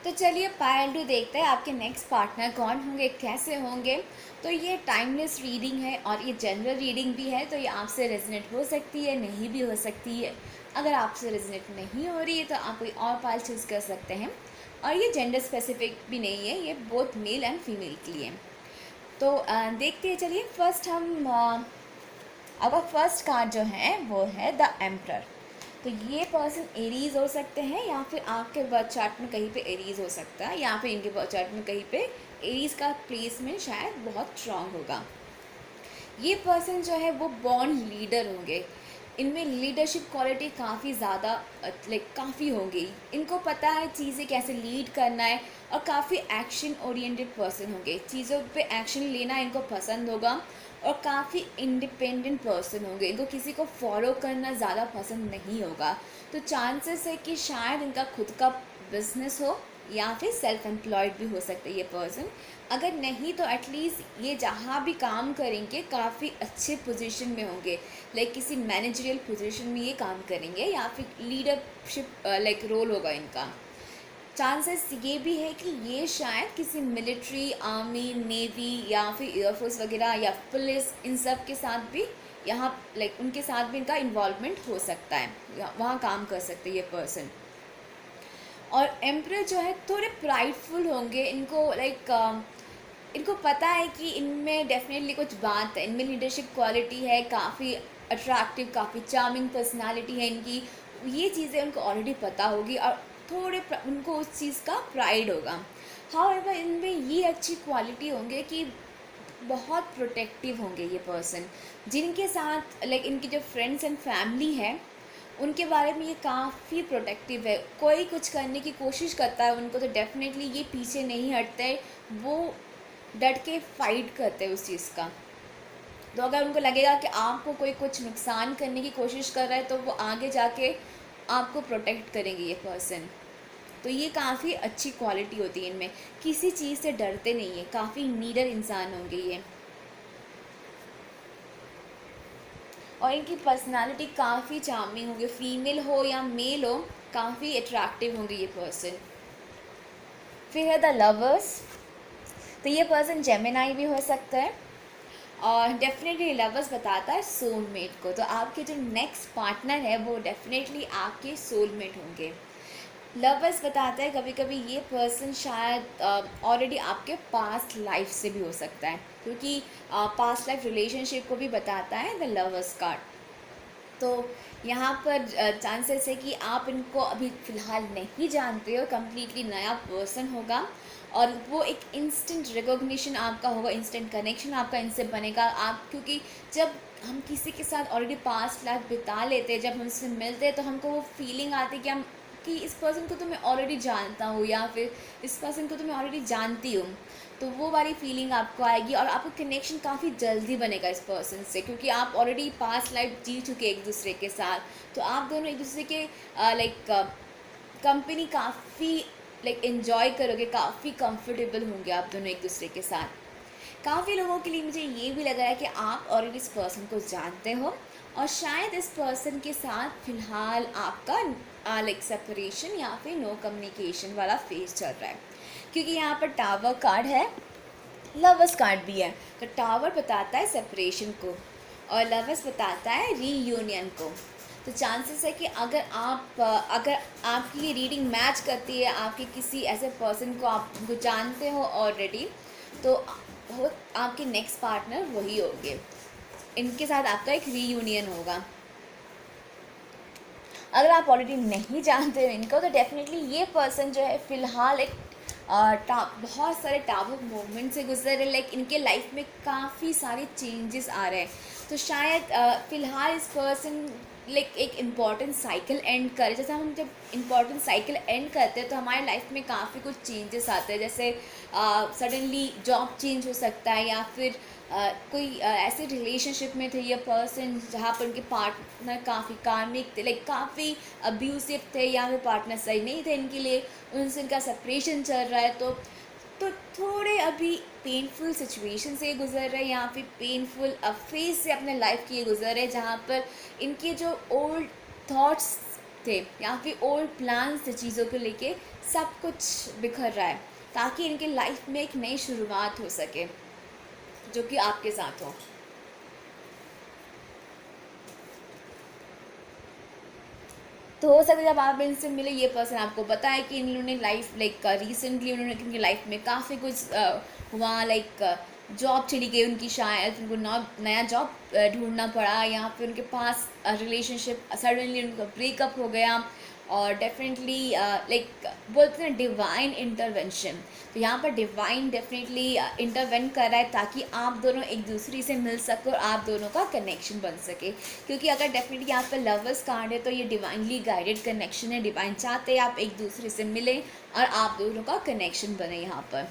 तो चलिए पाइल 2 देखते हैं आपके नेक्स्ट पार्टनर कौन होंगे, कैसे होंगे। तो ये टाइमलेस रीडिंग है और ये जनरल रीडिंग भी है, तो ये आपसे रेजोनेट हो सकती है, नहीं भी हो सकती है। अगर आपसे रेजोनेट नहीं हो रही है तो आप कोई और पाइल चूज़ कर सकते हैं। और ये जेंडर स्पेसिफिक भी नहीं है, ये बोथ मेल एंड फीमेल के लिए। तो देखते हैं, चलिए फर्स्ट हम अब फर्स्ट कार्ड जो है वो है द एम्परर। तो ये पर्सन एरीज हो सकते हैं, या फिर आपके बर्थ चार्ट में कहीं पे एरीज हो सकता है, या फिर इनके बर्थ चार्ट में कहीं पे एरीज का प्लेसमेंट शायद बहुत स्ट्रांग होगा। ये पर्सन जो है वो बॉर्न लीडर होंगे, इनमें लीडरशिप क्वालिटी काफ़ी ज़्यादा लाइक काफ़ी होंगी, इनको पता है चीज़ें कैसे लीड करना है, और काफ़ी एक्शन ओरिएंटेड पर्सन होंगे, चीज़ों पे एक्शन लेना इनको पसंद होगा, और काफ़ी इंडिपेंडेंट पर्सन होंगे, इनको किसी को फॉलो करना ज़्यादा पसंद नहीं होगा। तो चांसेस है कि शायद इनका खुद का बिजनेस हो, या फिर सेल्फ एम्प्लॉयड भी हो सकता है ये पर्सन। अगर नहीं तो एटलीस्ट ये जहाँ भी काम करेंगे काफ़ी अच्छे पोजीशन में होंगे, लाइक किसी मैनेजरियल पोजीशन में ये काम करेंगे, या फिर लीडरशिप लाइक रोल होगा इनका। चांसेस ये भी है कि ये शायद किसी मिलिट्री, आर्मी, नेवी या फिर एयरफोर्स वगैरह या पुलिस, इन सब के साथ भी यहाँ लाइक उनके साथ भी इनका इन्वॉल्वमेंट हो सकता है, वहाँ काम कर सकते हैं ये पर्सन। और एम्परर जो है थोड़े प्राइडफुल होंगे, इनको लाइक इनको पता है कि इनमें डेफिनेटली कुछ बात है, इनमें लीडरशिप क्वालिटी है, काफ़ी अट्रैक्टिव, काफ़ी चार्मिंग पर्सनालिटी है इनकी, ये चीज़ें उनको ऑलरेडी पता होगी और थोड़े उनको उस चीज़ का प्राइड होगा। हाउएवर इनमें ये अच्छी क्वालिटी होंगे कि बहुत प्रोटेक्टिव होंगे ये पर्सन, जिनके साथ लाइक इनकी जो फ्रेंड्स एंड फैमिली है उनके बारे में ये काफ़ी प्रोटेक्टिव है। कोई कुछ करने की कोशिश करता है उनको तो डेफिनेटली ये पीछे नहीं हटते, वो डट के फाइट करते हैं उस चीज़ का। तो अगर उनको लगेगा कि आपको कोई कुछ नुकसान करने की कोशिश कर रहा है तो वो आगे जाके आपको प्रोटेक्ट करेंगे ये पर्सन। तो ये काफ़ी अच्छी क्वालिटी होती है इनमें, किसी चीज़ से डरते नहीं है, काफ़ी नीडर इंसान होंगे ये। और इनकी पर्सनालिटी काफ़ी चार्मिंग होगी, फीमेल हो या मेल हो काफ़ी अट्रैक्टिव होंगे ये पर्सन। फिर है द लवर्स। तो ये पर्सन जेमिनाई भी हो सकता है, और डेफिनेटली लवर्स बताता है सोलमेट को। तो आपके जो नेक्स्ट पार्टनर है वो डेफिनेटली आपके सोलमेट होंगे। लवर्स बताता है कभी कभी ये पर्सन शायद ऑलरेडी आपके पास्ट लाइफ से भी हो सकता है, क्योंकि पास्ट लाइफ रिलेशनशिप को भी बताता है द लवर्स कार्ड। तो यहाँ पर चांसेस है कि आप इनको अभी फ़िलहाल नहीं जानते हो, कम्प्लीटली नया पर्सन होगा, और वो एक इंस्टेंट रिकॉग्निशन आपका होगा, इंस्टेंट कनेक्शन आपका इनसे बनेगा। आप क्योंकि जब हम किसी के साथ ऑलरेडी पास्ट लाइफ बिता लेते हैं, जब हम उनसे मिलते हैं तो हमको वो फीलिंग आती है कि हम कि इस पर्सन को तो मैं ऑलरेडी जानता हूँ या फिर इस पर्सन को तो मैं ऑलरेडी जानती हूँ। तो वो वाली फीलिंग आपको आएगी और आपको कनेक्शन काफ़ी जल्दी बनेगा इस पर्सन से, क्योंकि आप ऑलरेडी पास्ट लाइफ जी चुके एक दूसरे के साथ। तो आप दोनों एक दूसरे के लाइक कंपनी काफ़ी लाइक इन्जॉय करोगे, काफ़ी कंफर्टेबल होंगे आप दोनों एक दूसरे के साथ। काफ़ी लोगों के लिए मुझे ये भी लग रहा है कि आप ऑलरेडी इस पर्सन को जानते हो और शायद इस पर्सन के साथ फ़िलहाल आपका लाइक सेपरेशन या फिर नो कम्युनिकेशन वाला फेज चल रहा है, क्योंकि यहाँ पर टावर कार्ड है, लवर्स कार्ड भी है। तो टावर बताता है सेपरेशन को और लवर्स बताता है रीयूनियन को। तो चांसेस है कि अगर आपकी ये रीडिंग मैच करती है, आपके किसी ऐसे पर्सन को आप उनको जानते हो ऑलरेडी, तो हो आपके नेक्स्ट पार्टनर वही होंगे, इनके साथ आपका एक रीयूनियन होगा। अगर आप ऑलरेडी नहीं जानते हो इनको, तो डेफिनेटली ये पर्सन जो है फ़िलहाल एक बहुत सारे टावर मूवमेंट से गुजर रहे, लाइक इनके लाइफ में काफ़ी सारे चेंजेस आ रहे हैं। तो शायद फ़िलहाल इस पर्सन लाइक एक इम्पॉर्टेंट साइकिल एंड करे। जैसे हम जब इम्पॉर्टेंट साइकिल एंड करते हैं तो हमारे लाइफ में काफ़ी कुछ चेंजेस आते हैं, जैसे सडनली जॉब चेंज हो सकता है या फिर कोई ऐसे रिलेशनशिप में थे ये पर्सन जहाँ पर उनके पार्टनर काफ़ी कार्मिक थे, लाइक काफ़ी अब्यूसिव थे या फिर पार्टनर सही नहीं थे इनके लिए, उनसे इनका सेपरेशन चल रहा है। तो थोड़े अभी पेनफुल सिचुएशन से गुज़र रहे हैं या फिर पेनफुल फेज से अपने लाइफ की ये गुज़र रहे हैं, जहाँ पर इनके जो ओल्ड थॉट्स थे या फिर ओल्ड प्लान्स थे चीज़ों को लेके सब कुछ बिखर रहा है, ताकि इनके लाइफ में एक नई शुरुआत हो सके जो कि आपके साथ हो। तो हो सकता है जब आप इनसे मिले ये पर्सन आपको बताए कि इन लोगों ने लाइफ लाइक रिसेंटली उन्होंने इनकी लाइफ में काफ़ी कुछ हुआ, लाइक जॉब चली गई उनकी, शायद उनको नया जॉब ढूंढना पड़ा या फिर उनके पास रिलेशनशिप सडनली उनका ब्रेकअप हो गया। और डेफिनेटली लाइक बोलते हैं डिवाइन इंटरवेंशन, तो यहाँ पर डिवाइन डेफिनेटली इंटरवेन कर रहा है ताकि आप दोनों एक दूसरे से मिल सको और आप दोनों का कनेक्शन बन सके। क्योंकि अगर डेफिनेटली यहाँ पर लवर्स कार्ड है तो ये डिवाइनली गाइडेड कनेक्शन है, डिवाइन चाहते हैं आप एक दूसरे से मिलें और आप दोनों का कनेक्शन बने यहाँ पर,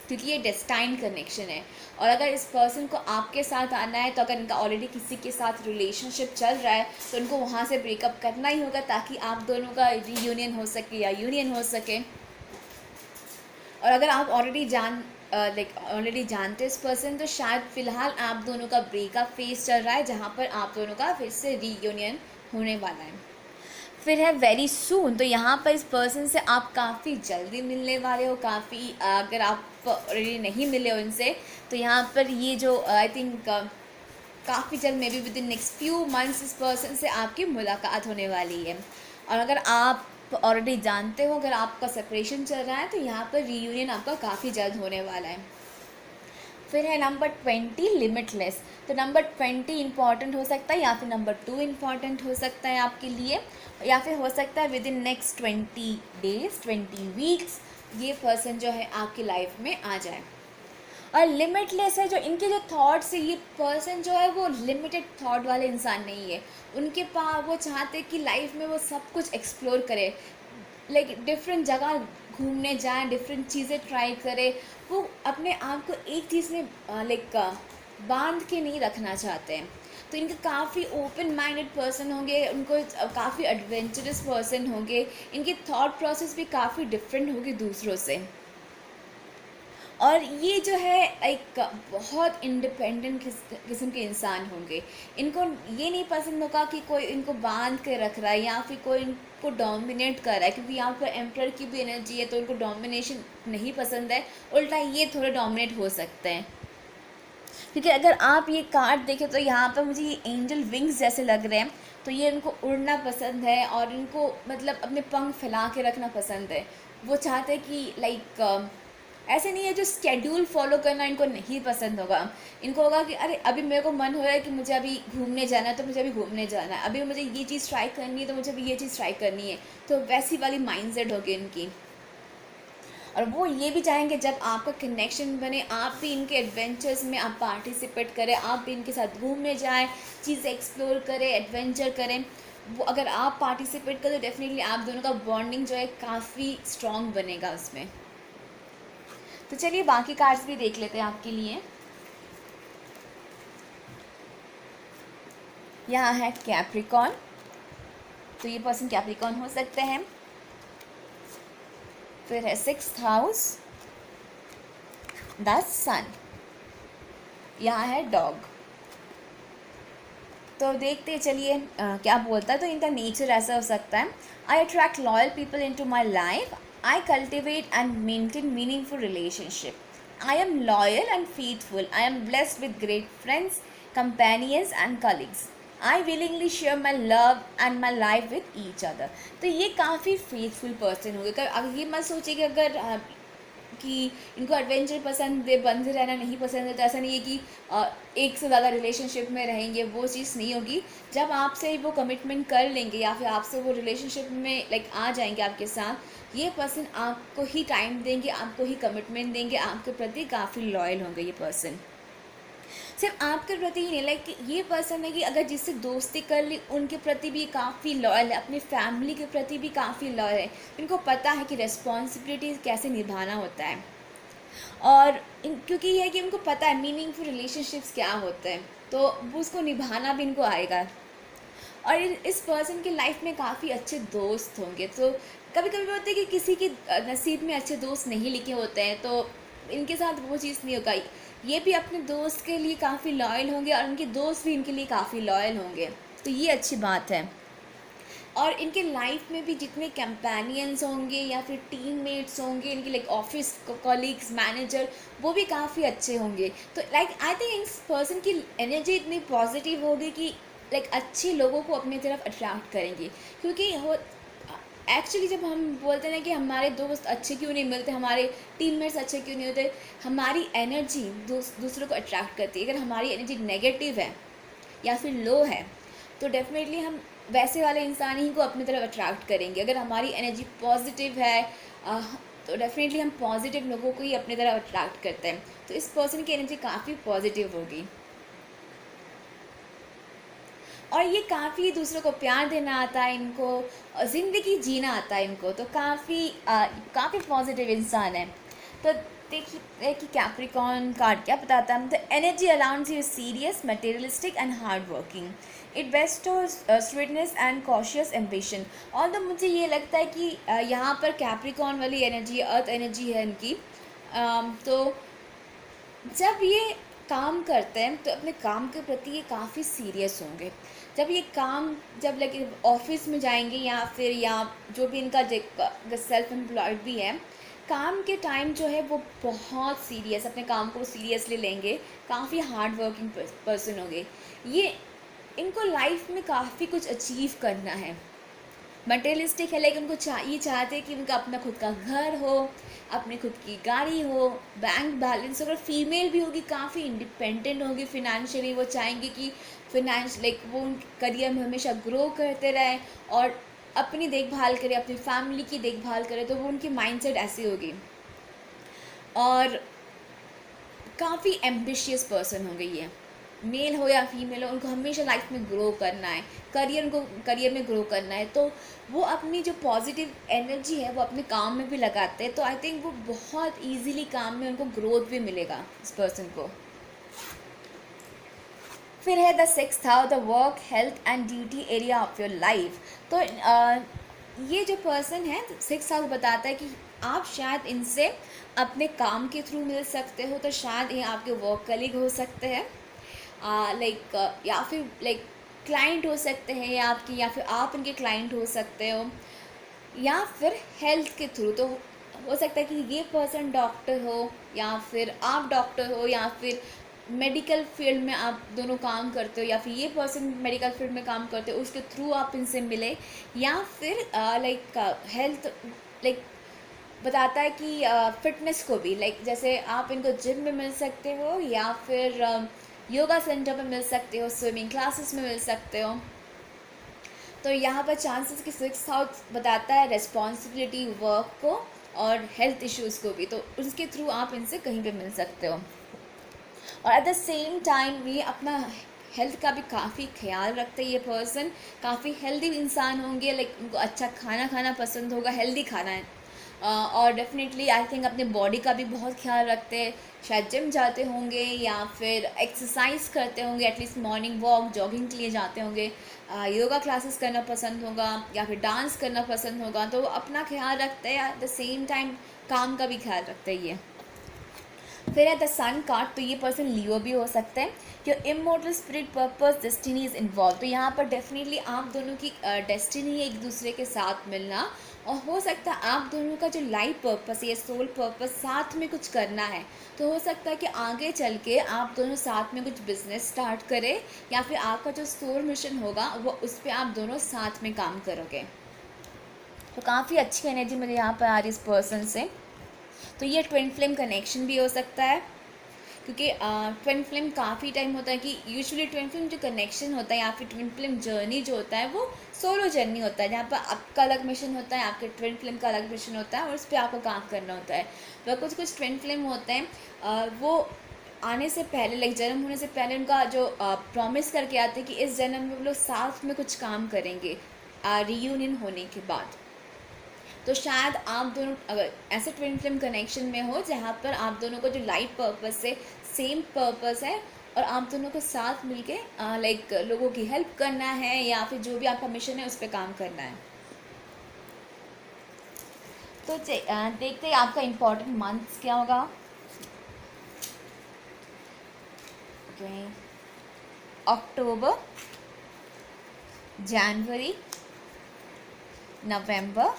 क्योंकि ये डेस्टाइन्ड कनेक्शन है। और अगर इस पर्सन को आपके साथ आना है तो अगर इनका ऑलरेडी किसी के साथ रिलेशनशिप चल रहा है तो उनको वहाँ से ब्रेकअप करना ही होगा ताकि आप दोनों का रीयूनियन हो सके या यूनियन हो सके। और अगर आप ऑलरेडी ऑलरेडी जानते हैं इस पर्सन, तो शायद फ़िलहाल आप दोनों का ब्रेकअप फेज चल रहा है जहाँ पर आप दोनों का फिर से रीयूनियन होने वाला है। फिर है वेरी सून, तो यहाँ पर इस पर्सन से आप काफ़ी जल्दी मिलने वाले हो, काफ़ी अगर आप ऑलरेडी नहीं मिले हो इनसे तो यहाँ पर ये जो आई थिंक काफ़ी जल्द may be with in next few months इस पर्सन से आपकी मुलाकात होने वाली है। और अगर आप ऑलरेडी जानते हो, अगर आपका सेपरेशन चल रहा है तो यहाँ पर रीयूनियन आपका काफ़ी जल्द होने वाला है। फिर है नंबर 20 लिमिटलेस, तो नंबर 20 इंपॉर्टेंट हो सकता है या फिर नंबर 2 इंपॉर्टेंट हो सकता है आपके लिए, या फिर हो सकता है with in next 20 days 20 weeks ये पर्सन जो है आपकी लाइफ में आ जाए। और लिमिटलेस है, जो इनके जो थॉट्स है, ये पर्सन जो है वो लिमिटेड थॉट वाले इंसान नहीं है। उनके पास वो चाहते कि लाइफ में वो सब कुछ एक्सप्लोर करे, लाइक डिफरेंट जगह घूमने जाएं, डिफरेंट चीज़ें ट्राई करें। वो अपने आप को एक चीज़ में लाइक बांध के नहीं रखना चाहते हैं। तो इनके काफ़ी ओपन माइंडेड पर्सन होंगे, उनको काफ़ी एडवेंचरस पर्सन होंगे, इनकी थॉट प्रोसेस भी काफ़ी डिफरेंट होगी दूसरों से। और ये जो है एक बहुत इंडिपेंडेंट किस्म के इंसान होंगे। इनको ये नहीं पसंद होगा कि कोई इनको बांध के रख रहा है या फिर कोई इनको डोमिनेट कर रहा है, क्योंकि यहाँ पर एम्परर की भी एनर्जी है तो इनको डोमिनेशन नहीं पसंद है, उल्टा ये थोड़े डोमिनेट हो सकते हैं। क्योंकि अगर आप ये कार्ड देखें तो यहाँ पर मुझे ये एंजल विंग्स जैसे लग रहे हैं, तो ये इनको उड़ना पसंद है और इनको मतलब अपने पंख फैला के रखना पसंद है। वो चाहते हैं कि लाइक ऐसे नहीं है जो स्केड्यूल फॉलो करना इनको नहीं पसंद होगा। इनको होगा कि अरे अभी मेरे को मन हो रहा है कि मुझे अभी घूमने जाना है तो मुझे अभी घूमने जाना है, अभी मुझे ये चीज़ ट्राई करनी है तो मुझे अभी ये चीज़ ट्राई करनी है। तो वैसी वाली माइंडसेट होगी इनकी। और वो ये भी चाहेंगे जब आपका कनेक्शन बने आप भी इनके एडवेंचर्स में आप पार्टिसिपेट करें, आप भी इनके साथ घूमने जाएं, चीज़ें एक्सप्लोर करें, एडवेंचर करें। वो अगर आप पार्टिसिपेट करें तो डेफिनेटली आप दोनों का बॉन्डिंग जो है काफ़ी स्ट्रॉन्ग बनेगा उसमें। तो चलिए बाकी कार्ड्स भी देख लेते हैं आपके लिए। यहाँ है कैप्रिकॉन, तो ये पर्सन कैप्रिकॉन हो सकते हैं। फिर है 6th हाउस, द सन, यहाँ है डॉग। तो देखते चलिए क्या बोलता है। तो इनका नेचर ऐसा हो सकता है, I attract loyal people into my life, I cultivate and maintain meaningful relationship, I am loyal and faithful, I am blessed with great friends, companions and colleagues, I willingly share my love and my life with each other. तो ये काफ़ी faithful person होंगे। अब ये मत सोचिए कि अगर कि इनको एडवेंचर पसंद है, बंद रहना नहीं पसंद है, तो ऐसा नहीं है कि एक से ज़्यादा रिलेशनशिप में रहेंगे, वो चीज़ नहीं होगी। जब आपसे वो कमिटमेंट कर लेंगे या फिर आपसे वो रिलेशनशिप में आ जाएंगे आपके साथ, ये पर्सन आपको ही टाइम देंगे, आपको ही कमिटमेंट देंगे, आपके प्रति काफ़ी लॉयल होंगे ये पर्सन। सिर्फ आपके प्रति ही नहीं, ये पर्सन है कि अगर जिससे दोस्ती कर ली उनके प्रति भी काफ़ी लॉयल है, अपनी फैमिली के प्रति भी काफ़ी लॉयल है। इनको पता है कि रिस्पॉन्सिबिलिटी कैसे निभाना होता है, और क्योंकि ये है कि उनको पता है मीनिंगफुल रिलेशनशिप्स क्या होते हैं, तो वो उसको निभाना भी इनको आएगा। और इस पर्सन की लाइफ में काफ़ी अच्छे दोस्त होंगे। तो कभी कभी होता है कि किसी के नसीब में अच्छे दोस्त नहीं लिखे होते हैं, तो इनके साथ वो चीज़ नहीं होगा। ये भी अपने दोस्त के लिए काफ़ी लॉयल होंगे और उनके दोस्त भी इनके लिए काफ़ी लॉयल होंगे, तो ये अच्छी बात है। और इनके लाइफ में भी जितने कंपेनियंस होंगे या फिर टीममेट्स होंगे इनके, ऑफिस कॉलीग्स, मैनेजर, वो भी काफ़ी अच्छे होंगे। तो आई थिंक इस पर्सन की एनर्जी इतनी पॉजिटिव होगी कि अच्छे लोगों को अपनी तरफ अट्रैक्ट करेंगे। क्योंकि हो एक्चुअली जब हम बोलते हैं ना कि हमारे दोस्त अच्छे क्यों नहीं मिलते, हमारे टीममेट्स अच्छे क्यों नहीं होते, हमारी एनर्जी दूसरों को अट्रैक्ट करती है। अगर हमारी एनर्जी नेगेटिव है या फिर लो है तो डेफिनेटली हम वैसे वाले इंसान ही को अपनी तरफ अट्रैक्ट करेंगे। अगर हमारी एनर्जी पॉजिटिव है तो डेफिनेटली हम पॉजिटिव लोगों को ही अपनी तरफ अट्रैक्ट करते हैं। तो इस पर्सन की एनर्जी काफ़ी पॉजिटिव होगी और ये काफ़ी दूसरों को प्यार देना आता है इनको, ज़िंदगी जीना आता है इनको, तो काफ़ी पॉजिटिव इंसान है। तो देखिए कि कैप्रिकॉर्न कार्ड क्या बताता है। The energy around you serious, materialistic and hard working, it bestows sweetness and cautious ambition. और तो मुझे ये लगता है कि यहाँ पर कैप्रिकॉर्न वाली एनर्जी, अर्थ एनर्जी है इनकी। तो जब ये काम करते हैं तो अपने काम के प्रति ये काफ़ी सीरियस होंगे। जब ऑफिस में जाएंगे या फिर जो भी इनका सेल्फ एम्प्लॉयड भी है, काम के टाइम जो है वो बहुत सीरियस, अपने काम को सीरियसली लेंगे, काफ़ी हार्ड वर्किंग पर्सन होंगे। ये इनको लाइफ में काफ़ी कुछ अचीव करना है। मटेरियलिस्टिक है, लेकिन उनको ये चाहते हैं कि उनका अपना खुद का घर हो, अपनी खुद की गाड़ी हो, बैंक बैलेंस। अगर फीमेल भी होगी काफ़ी इंडिपेंडेंट होगी फिनेंशियली, वो चाहेंगे कि वो करियर में हमेशा ग्रो करते रहें और अपनी देखभाल करें, अपनी फैमिली की देखभाल करें। तो वो उनकी माइंडसेट ऐसी होगी। और काफ़ी एम्बिशियस पर्सन होंगे ये, मेल हो या फीमेल हो, उनको हमेशा लाइफ में ग्रो करना है, करियर में ग्रो करना है। तो वो अपनी जो पॉजिटिव एनर्जी है वो अपने काम में भी लगाते हैं। तो आई थिंक वो बहुत इजीली काम में उनको ग्रोथ भी मिलेगा इस पर्सन को। फिर है the 6th house, the work, health and duty area of your life. तो ये जो पर्सन है 6th हाउस बताता है कि आप शायद इनसे अपने काम के थ्रू मिल सकते हो। तो शायद ये आपके वर्क कलीग हो सकते हैं, या फिर क्लाइंट हो सकते हैं या फिर आप इनके क्लाइंट हो सकते हो, या फिर हेल्थ के थ्रू। तो हो सकता है कि ये पर्सन डॉक्टर हो या फिर आप डॉक्टर हो, या फिर मेडिकल फील्ड में आप दोनों काम करते हो, या फिर ये पर्सन मेडिकल फील्ड में काम करते हो, उसके थ्रू आप इनसे मिले। या फिर हेल्थ बताता है कि फिटनेस को भी, जैसे आप इनको जिम में मिल सकते हो या फिर योगा सेंटर में मिल सकते हो, स्विमिंग क्लासेस में मिल सकते हो। तो यहाँ पर चांसेस कि 6th हाउस बताता है रिस्पॉन्सिबिलिटी, वर्क को और हेल्थ इश्यूज़ को भी, तो उसके थ्रू आप इनसे कहीं पे मिल सकते हो। और एट द सेम टाइम ये अपना हेल्थ का भी काफ़ी ख्याल रखते हैं। ये पर्सन काफ़ी हेल्दी इंसान होंगे, लाइक उनको अच्छा खाना खाना पसंद होगा, हेल्दी खाना है। और डेफिनेटली आई थिंक अपने बॉडी का भी बहुत ख्याल रखते हैं, शायद जिम जाते होंगे या फिर एक्सरसाइज करते होंगे, एटलीस्ट मॉर्निंग वॉक जॉगिंग के लिए जाते होंगे, योगा क्लासेस करना पसंद होगा या फिर डांस करना पसंद होगा। तो वो अपना ख्याल रखते हैं, एट द सेम टाइम काम का भी ख्याल रखते हैं ये। फिर है द सन कार्ड, तो ये पर्सन लियो भी हो सकता है। Your immortal spirit purpose destiny is involve, तो यहाँ पर डेफिनेटली आप दोनों की डेस्टिनी है एक दूसरे के साथ मिलना, और हो सकता है आप दोनों का जो लाइफ पर्पस है, सोल पर्पस साथ में कुछ करना है। तो हो सकता है कि आगे चल के आप दोनों साथ में कुछ बिजनेस स्टार्ट करें, या फिर आपका जो सोल मिशन होगा वो उस पर आप दोनों साथ में काम करोगे। तो काफ़ी अच्छी एनर्जी मुझे यहाँ पर आ रही इस पर्सन से। तो ये ट्विन फ्लेम कनेक्शन भी हो सकता है, क्योंकि ट्विन फ्लेम काफ़ी टाइम होता है कि यूजुअली ट्विन फ्लेम जो कनेक्शन होता है या फिर ट्विन फ्लेम जर्नी जो होता है वो सोलो जर्नी होता है, जहाँ पर आपका अलग मिशन होता है, आपके ट्विन फ्लेम का अलग मिशन होता है और उस पर आपको काम करना होता है। वह कुछ कुछ ट्विन फ्लेम होते हैं वो आने से पहले, लाइक जन्म होने से पहले उनका जो प्रॉमिस करके आते हैं कि इस जन्म में वो लोग साथ में कुछ काम करेंगे रीयूनियन होने के बाद। तो शायद आप दोनों अगर ऐसे ट्विन फ्लेम कनेक्शन में हो जहाँ पर आप दोनों को जो लाइफ पर्पस है सेम पर्पस है, और आप दोनों को साथ मिलके लाइक लोगों की हेल्प करना है या फिर जो भी आपका मिशन है उस पर काम करना है। तो देखते हैं आपका इम्पोर्टेंट मंथ्स क्या होगा। Okay, October, January, November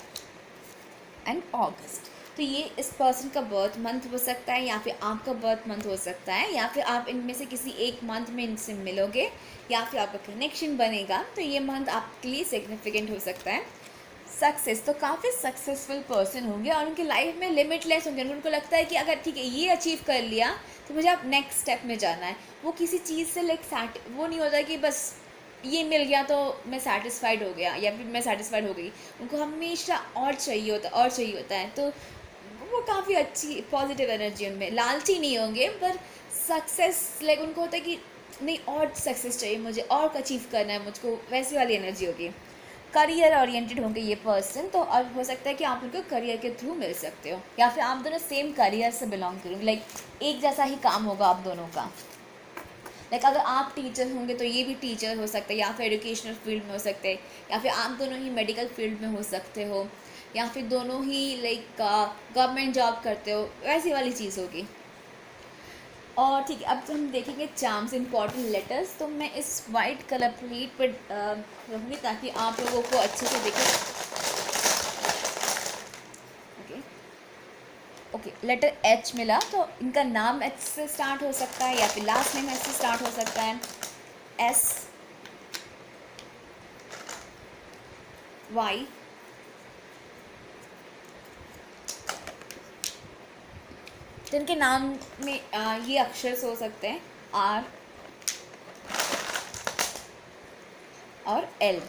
and August. तो ये इस पर्सन का बर्थ मंथ हो सकता है या फिर आपका बर्थ मंथ हो सकता है, या फिर आप इनमें से किसी एक मंथ में इनसे मिलोगे या फिर आपका कनेक्शन बनेगा। तो ये मंथ आपके लिए सिग्निफिकेंट हो सकता है। सक्सेस, तो काफ़ी सक्सेसफुल पर्सन होंगे और उनकी लाइफ में लिमिटलेस होंगे। उनको लगता है कि अगर ठीक है ये अचीव कर लिया तो मुझे अब नेक्स्ट स्टेप में जाना है। वो किसी चीज़ से लाइक वो नहीं होता कि बस ये मिल गया तो मैं सेटिस्फाइड हो गया या फिर मैं सेटिस्फाइड हो गई। उनको हमेशा और चाहिए होता और चाहिए होता है। तो वो काफ़ी अच्छी पॉजिटिव एनर्जी उनमें, लालची नहीं होंगे पर सक्सेस लाइक उनको होता है कि नहीं और सक्सेस चाहिए मुझे, और अचीव करना है मुझको, वैसी वाली एनर्जी होगी। करियर ओरिएंटेड होंगे ये पर्सन, तो और हो सकता है कि आप उनको करियर के थ्रू मिल सकते हो या फिर आप दोनों सेम करियर से बिलोंग करोगे, लाइक एक जैसा ही काम होगा आप दोनों का। लाइक अगर आप टीचर होंगे तो ये भी टीचर हो सकते हैं या फिर एजुकेशनल फील्ड में हो सकते हैं, या फिर आप दोनों ही मेडिकल फील्ड में हो सकते हो, या फिर दोनों ही लाइक गवर्नमेंट जॉब करते हो, वैसी वाली चीज़ होगी। और ठीक है, अब तो हम देखेंगे चार्म्स इंपॉर्टेंट लेटर्स। तो मैं इस वाइट कलर प्लेट पर रहूँगी ताकि आप लोगों को अच्छे से दिखे। ओके ओके, लेटर एच मिला, तो इनका नाम एच से स्टार्ट हो सकता है या फिर लास्ट नेम एच से स्टार्ट हो सकता है। एस वाई, तो इनके नाम में ये अक्षर हो सकते हैं आर और एल।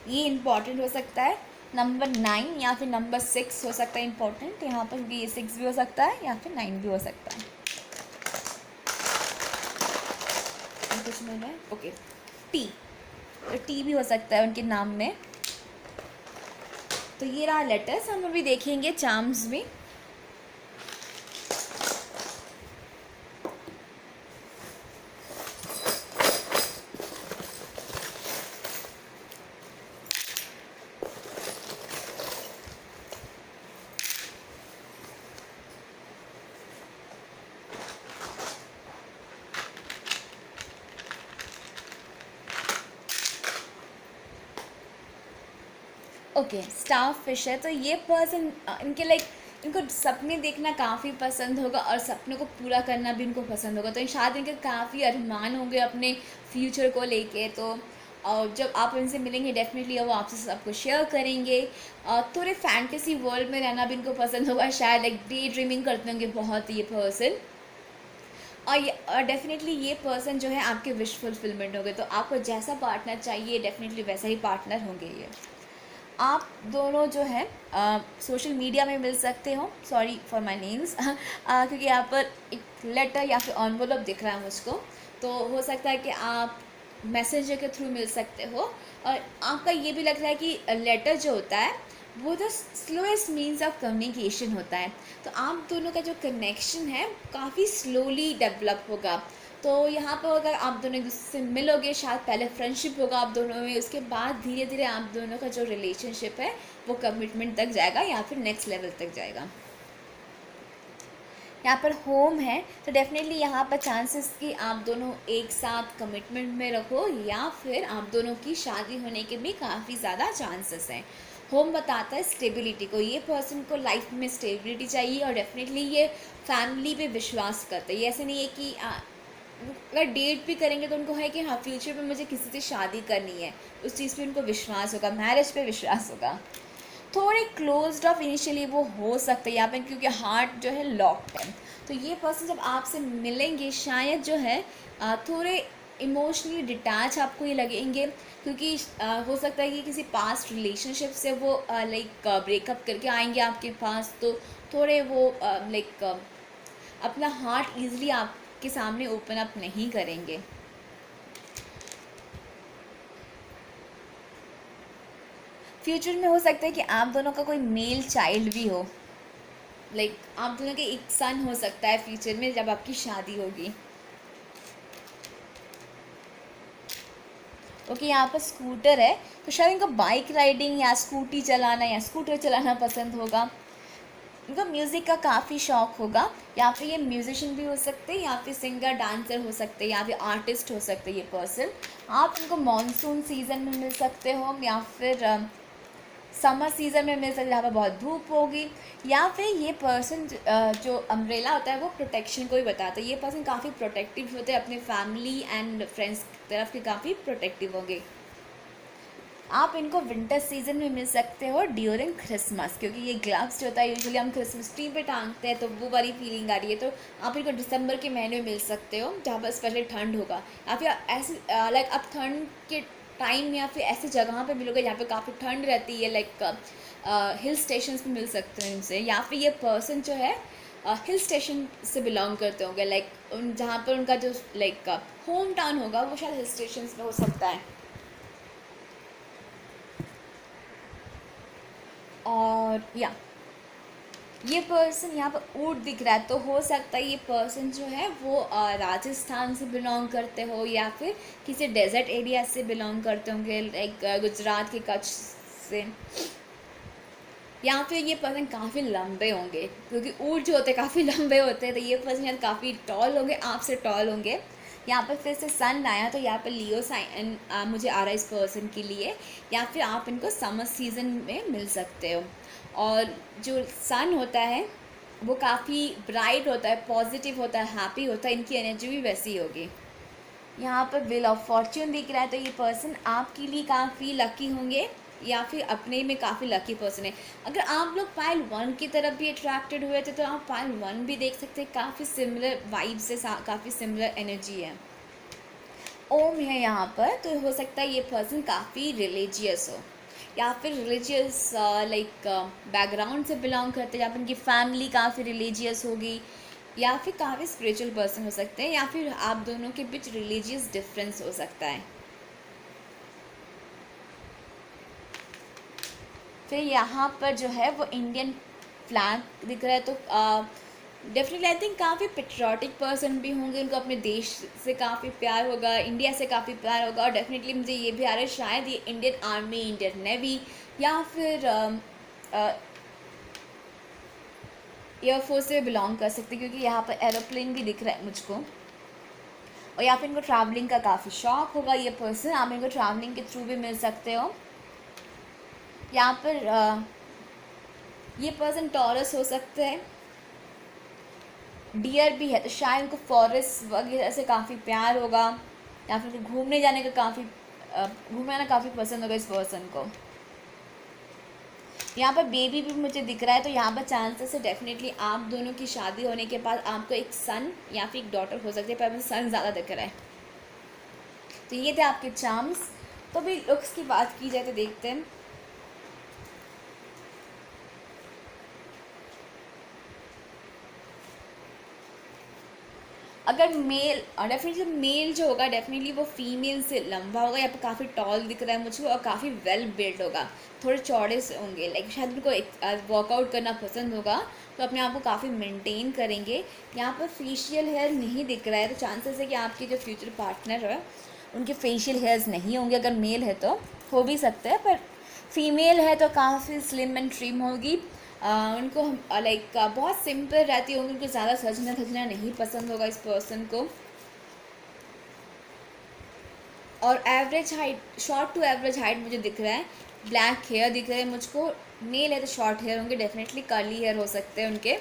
ये इम्पॉर्टेंट हो सकता है। नंबर 9 या फिर नंबर 6 हो सकता है इम्पॉर्टेंट यहाँ पर, ये 6 भी हो सकता है या फिर 9 भी हो सकता है। कुछ मिल रहा है, ओके। टी, तो टी भी हो सकता है उनके नाम में। तो ये रहा लेटर्स, हम अभी देखेंगे चार्म्स में। ओके, स्टार फिश है, तो ये पर्सन इनके लाइक इनको सपने देखना काफ़ी पसंद होगा और सपनों को पूरा करना भी इनको पसंद होगा। तो शायद इनके काफ़ी अरमान होंगे अपने फ्यूचर को लेके। तो और जब आप इनसे मिलेंगे डेफिनेटली वो आपसे सबको शेयर करेंगे। थोड़े फैंटेसी वर्ल्ड में रहना भी इनको पसंद होगा, शायद लाइक डे ड्रीमिंग करते होंगे बहुत ये पर्सन। और डेफिनेटली ये पर्सन जो है आपके विश फुलफिलमेंट होंगे। तो आपको जैसा पार्टनर चाहिए डेफिनेटली वैसा ही पार्टनर होंगे ये। आप दोनों जो है सोशल मीडिया में मिल सकते हो, सॉरी फॉर माय नेम्स क्योंकि यहाँ पर एक लेटर या फिर एनवेलप दिख रहा है मुझको, तो हो सकता है कि आप मैसेंजर के थ्रू मिल सकते हो। और आपका ये भी लग रहा है कि लेटर जो होता है वो the slowest means of communication होता है, तो आप दोनों का जो कनेक्शन है काफ़ी स्लोली डेवलप होगा। तो यहाँ पर अगर आप दोनों एक दूसरे से मिलोगे, शायद पहले फ्रेंडशिप होगा आप दोनों में, उसके बाद धीरे धीरे आप दोनों का जो रिलेशनशिप है वो कमिटमेंट तक जाएगा या फिर नेक्स्ट लेवल तक जाएगा। यहाँ पर होम है तो डेफिनेटली यहाँ पर चांसेस कि आप दोनों एक साथ कमिटमेंट में रखो या फिर आप दोनों की शादी होने के भी काफ़ी ज़्यादा चांसेस हैं। होम बताता है स्टेबिलिटी को, ये पर्सन को लाइफ में स्टेबिलिटी चाहिए और डेफिनेटली ये फैमिली पे विश्वास करते हैं। ये ऐसे नहीं है कि अगर डेट भी करेंगे तो उनको है कि हाँ फ्यूचर में मुझे किसी से शादी करनी है, उस चीज़ पे उनको विश्वास होगा, मैरिज पे विश्वास होगा। थोड़े क्लोज्ड ऑफ इनिशियली वो हो सकते हैं यहाँ पे क्योंकि हार्ट जो है लॉक्ड है, तो ये पर्सन जब आपसे मिलेंगे शायद जो है थोड़े इमोशनली डिटैच आपको ये लगेंगे, क्योंकि हो सकता है कि किसी पास्ट रिलेशनशिप से वो लाइक ब्रेकअप करके आएंगे आपके पास, तो थोड़े वो लाइक अपना हार्ट ईजिली आपके सामने ओपन अप नहीं करेंगे। फ्यूचर में हो सकता है कि आप दोनों का कोई मेल चाइल्ड भी हो, लाइक आप दोनों के एक सन हो सकता है फ्यूचर में जब आपकी शादी होगी। ओके, यहाँ पर स्कूटर है तो शायद इनको बाइक राइडिंग या स्कूटी चलाना या स्कूटर चलाना पसंद होगा। इनको म्यूज़िक का काफ़ी शौक होगा, या फिर ये म्यूजिशियन भी हो सकते हैं या फिर सिंगर डांसर हो सकते हैं या फिर आर्टिस्ट हो सकते हैं ये पर्सन। आप इनको मानसून सीज़न में मिल सकते हो या फिर समर सीज़न में मिल सकते जहाँ पर बहुत धूप होगी, या फिर ये पर्सन जो अम्ब्रेला होता है वो प्रोटेक्शन को भी बताता है। ये पर्सन काफ़ी प्रोटेक्टिव होते हैं, अपने फैमिली एंड फ्रेंड्स की तरफ के काफ़ी प्रोटेक्टिव होंगे। आप इनको विंटर सीजन में मिल सकते हो ड्यूरिंग क्रिसमस, क्योंकि ये ग्लव्स जो होता है यूजुअली हम क्रिसमस ट्री पे टांगते हैं, तो वो वाली फीलिंग आ रही है। तो आप इनको दिसंबर के महीने में मिल सकते हो जहाँ पर स्पेशली ठंड होगा, या फिर ऐसे लाइक आप ठंड के टाइम या फिर ऐसी जगह पे मिलोगे जहाँ पे काफ़ी ठंड रहती है, लाइक हिल स्टेशन पे मिल सकते हो इनसे। या फिर ये पर्सन जो है हिल स्टेशन से बिलोंग करते होंगे, लाइक जहाँ पर उनका जो लाइक होम टाउन होगा वो शायद हिल स्टेशन में हो सकता है। और या ये पर्सन यहाँ पर ऊँट दिख रहा है, तो हो सकता है ये पर्सन जो है वो राजस्थान से बिलोंग करते हो या फिर किसी डेजर्ट एरिया से बिलोंग करते होंगे, लाइक गुजरात के कच्छ से। या फिर ये पर्सन काफ़ी लंबे होंगे, क्योंकि ऊँट जो होते हैं काफ़ी लंबे होते हैं, तो ये पर्सन यार काफ़ी टॉल होंगे, आपसे टॉल होंगे। यहाँ पर फिर से सन आया तो यहाँ पर लियो साइन मुझे आ रहा है इस पर्सन के लिए, या फिर आप इनको समर सीज़न में मिल सकते हो। और जो सन होता है वो काफ़ी ब्राइट होता है, पॉजिटिव होता है, हैप्पी होता है, इनकी एनर्जी भी वैसी होगी। यहाँ पर व्हील ऑफ फॉर्च्यून दिख रहा है, तो ये पर्सन आपके लिए काफ़ी लकी होंगे या फिर अपने में काफ़ी लकी पर्सन है। अगर आप लोग पाइल 1 की तरफ भी अट्रैक्टेड हुए थे तो आप पाइल 1 भी देख सकते हैं, काफ़ी सिमिलर वाइब से, काफ़ी सिमिलर एनर्जी है। ओम है यहाँ पर, तो हो सकता है ये पर्सन काफ़ी रिलीजियस हो या फिर रिलीजियस लाइक बैकग्राउंड से बिलोंग करते हैं, या फिर उनकी फैमिली काफ़ी रिलीजियस होगी, या फिर काफ़ी स्पिरिचुअल पर्सन हो सकते हैं, या फिर आप दोनों के बीच रिलीजियस डिफरेंस हो सकता है। फिर यहाँ पर जो है वो इंडियन फ्लैग दिख रहा है, तो डेफिनेटली आई थिंक काफ़ी पेट्रियाटिक पर्सन भी होंगे, उनको अपने देश से काफ़ी प्यार होगा, इंडिया से काफ़ी प्यार होगा। और डेफिनेटली मुझे ये भी आ रहा है शायद ये इंडियन आर्मी, इंडियन नेवी या फिर एयरफोर्स से बिलोंग कर सकते, क्योंकि यहाँ पर एरोप्लेन भी दिख रहा है मुझको। और यहाँ पर इनको ट्रैवलिंग का काफ़ी शौक होगा ये पर्सन, आप इनको ट्रैवलिंग के थ्रू भी मिल सकते हो। यहाँ पर ये पर्सन टॉरस हो सकते हैं, डियर भी है, तो शायद उनको फॉरेस्ट वगैरह से काफ़ी प्यार होगा, या फिर घूमने जाने का घूमने जाना काफ़ी पसंद होगा इस पर्सन को। यहाँ पर बेबी भी मुझे दिख रहा है, तो यहाँ पर चांसेस है डेफिनेटली आप दोनों की शादी होने के बाद आपको एक सन या फिर एक डॉटर हो सकती है, पर मुझे सन ज़्यादा दिख रहा है। तो ये थे आपके चार्म्स। तो भी लुक्स की बात की जाए तो देखते हैं, अगर मेल, डेफिनेटली मेल जो होगा डेफिनेटली वो फीमेल से लंबा होगा, या फिर काफ़ी टॉल दिख रहा है मुझको और काफ़ी वेल बिल्ड होगा, थोड़े चौड़े से होंगे, लाइक शायद उनको वर्कआउट करना पसंद होगा, तो अपने आप को काफ़ी मेंटेन करेंगे। यहाँ पर फेशियल हेयर नहीं दिख रहा है, तो चांसेस है कि आपके जो फ्यूचर पार्टनर है उनके फेशियल हेयर्स नहीं होंगे। अगर मेल है तो हो भी सकता है, पर फीमेल है तो काफ़ी स्लिम एंड ट्रिम होगी। उनको लाइक बहुत सिंपल रहती होंगी, उनको ज़्यादा सजना धजना नहीं पसंद होगा इस पर्सन को। और average height, short to average height मुझे दिख रहा है, ब्लैक हेयर दिख रहे हैं मुझको। मेल है तो शॉर्ट हेयर होंगे, डेफिनेटली कर्ली हेयर हो सकते हैं उनके।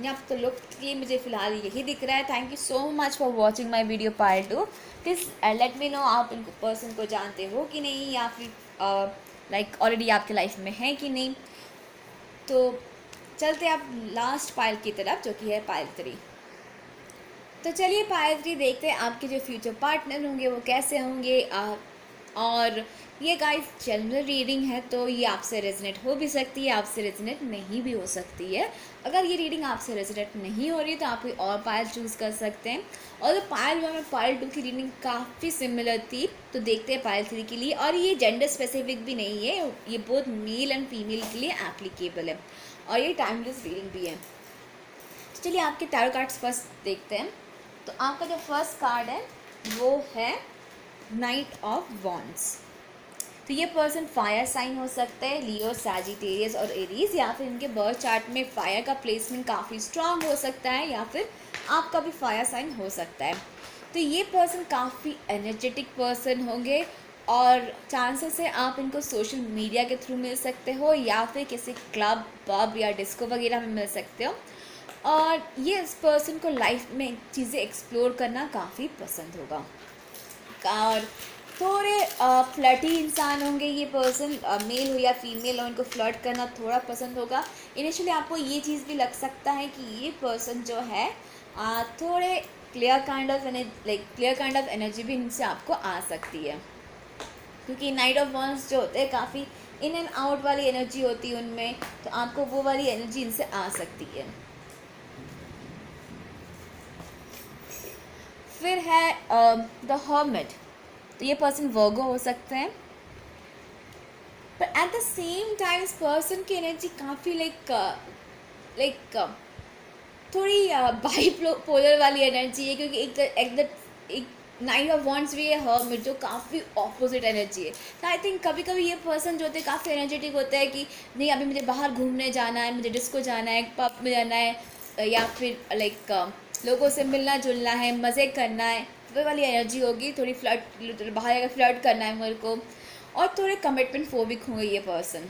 अब तो लुक के लिए मुझे फ़िलहाल यही दिख रहा है। Thank you so much for watching my video part 2। Please let me no आप इनको पर्सन को जानते हो कि नहीं, या फिर लाइक ऑलरेडी आपके लाइफ में है कि नहीं। तो चलते आप लास्ट पाइल की तरफ, जो कि है पाइल 3। तो चलिए पाइल 3 देखते हैं आपके जो फ्यूचर पार्टनर होंगे वो कैसे होंगे। और ये गाइस जनरल रीडिंग है, तो ये आपसे रेजोनेट हो भी सकती है, आपसे रेजोनेट नहीं भी हो सकती है। अगर ये रीडिंग आपसे रेजोनेट नहीं हो रही है तो आप कोई और पाइल चूज़ कर सकते हैं। और तो पाइल 1 और पाइल 2 की रीडिंग काफ़ी सिमिलर थी, तो देखते हैं पाइल 3 के लिए। और ये जेंडर स्पेसिफिक भी नहीं है, ये बोथ मेल एंड फीमेल के लिए एप्लीकेबल है, और ये टाइमलेस रीडिंग भी है। तो चलिए आपके टैरो कार्ड्स फर्स्ट देखते हैं। तो आपका जो फर्स्ट कार्ड है वो है नाइट ऑफ वॉन्ड्स। तो ये पर्सन फायर साइन हो सकता है, लियो, सैजिटेरियस और एरीज, या फिर इनके बर्थ चार्ट में फायर का प्लेसमेंट काफ़ी स्ट्रांग हो सकता है, या फिर आपका भी फायर साइन हो सकता है। तो ये पर्सन काफ़ी एनर्जेटिक पर्सन होंगे, और चांसेस है आप इनको सोशल मीडिया के थ्रू मिल सकते हो, या फिर किसी क्लब, पब या डिस्को वगैरह में मिल सकते हो। और ये इस पर्सन को लाइफ में चीज़ें एक्सप्लोर करना काफ़ी पसंद होगा, और थोड़े फ्लर्टी इंसान होंगे ये पर्सन, मेल हो या फीमेल हो, इनको फ्लर्ट करना थोड़ा पसंद होगा। इनिशियली आपको ये चीज़ भी लग सकता है कि ये पर्सन जो है थोड़े क्लियर काइंड ऑफ एनर्जी भी इनसे आपको आ सकती है, क्योंकि नाइट ऑफ वॉन्ड्स जो होते हैं काफ़ी इन एंड आउट वाली एनर्जी होती है उनमें, तो आपको वो वाली एनर्जी इनसे आ सकती है। फिर है द हर्मिट। तो ये पर्सन वर्गो हो सकते हैं, पर एट द सेम टाइम इस पर्सन की एनर्जी काफ़ी लाइक थोड़ी बाइपोलर वाली एनर्जी है, क्योंकि एक नाइट ऑफ वॉन्ड्स भी है, हर्मिट जो काफ़ी ऑपोजिट एनर्जी है। तो आई थिंक कभी कभी ये पर्सन जो होते हैं काफ़ी एनर्जेटिक होता है कि नहीं अभी मुझे बाहर घूमने जाना है, मुझे डिस्को जाना है, पब में जाना है, या फिर लाइक लोगों से मिलना जुलना है, मज़े करना है, वो वाली एनर्जी होगी। थोड़ी फ्लर्ट, बाहर जाकर फ्लर्ट करना है मेरे को, और थोड़े कमिटमेंट फोबिक होंगे ये पर्सन।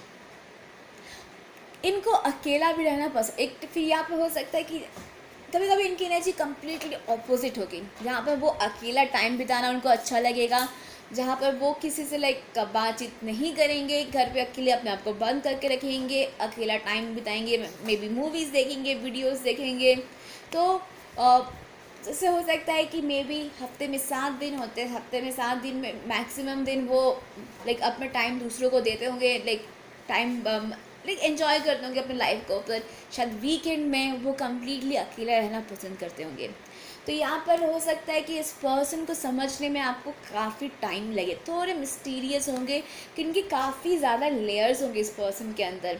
इनको अकेला भी रहना पसंद, एक फिर यहाँ पे हो सकता है कि कभी कभी इनकी एनर्जी कम्प्लीटली ऑपोजिट होगी, जहाँ पर वो अकेला टाइम बिताना उनको अच्छा लगेगा, जहाँ पर वो किसी से लाइक बातचीत नहीं करेंगे, घर पे अकेले अपने आप को बंद करके रखेंगे, अकेला टाइम बिताएंगे, मे बी मूवीज़ देखेंगे, वीडियोस देखेंगे। तो जैसे हो सकता है कि मे बी हफ्ते में 7 दिन होते हैं, हफ्ते में 7 दिन में मैक्सिमम दिन वो लाइक अपना टाइम दूसरों को देते होंगे, लाइक टाइम लाइक एंजॉय करते होंगे अपने लाइफ को, पर शायद वीकेंड में वो कम्प्लीटली अकेला रहना पसंद करते होंगे। तो यहाँ पर हो सकता है कि इस पर्सन को समझने में आपको काफ़ी टाइम लगे, थोड़े मिस्टीरियस होंगे, कि इनकी काफ़ी ज़्यादा लेयर्स होंगे इस पर्सन के अंदर।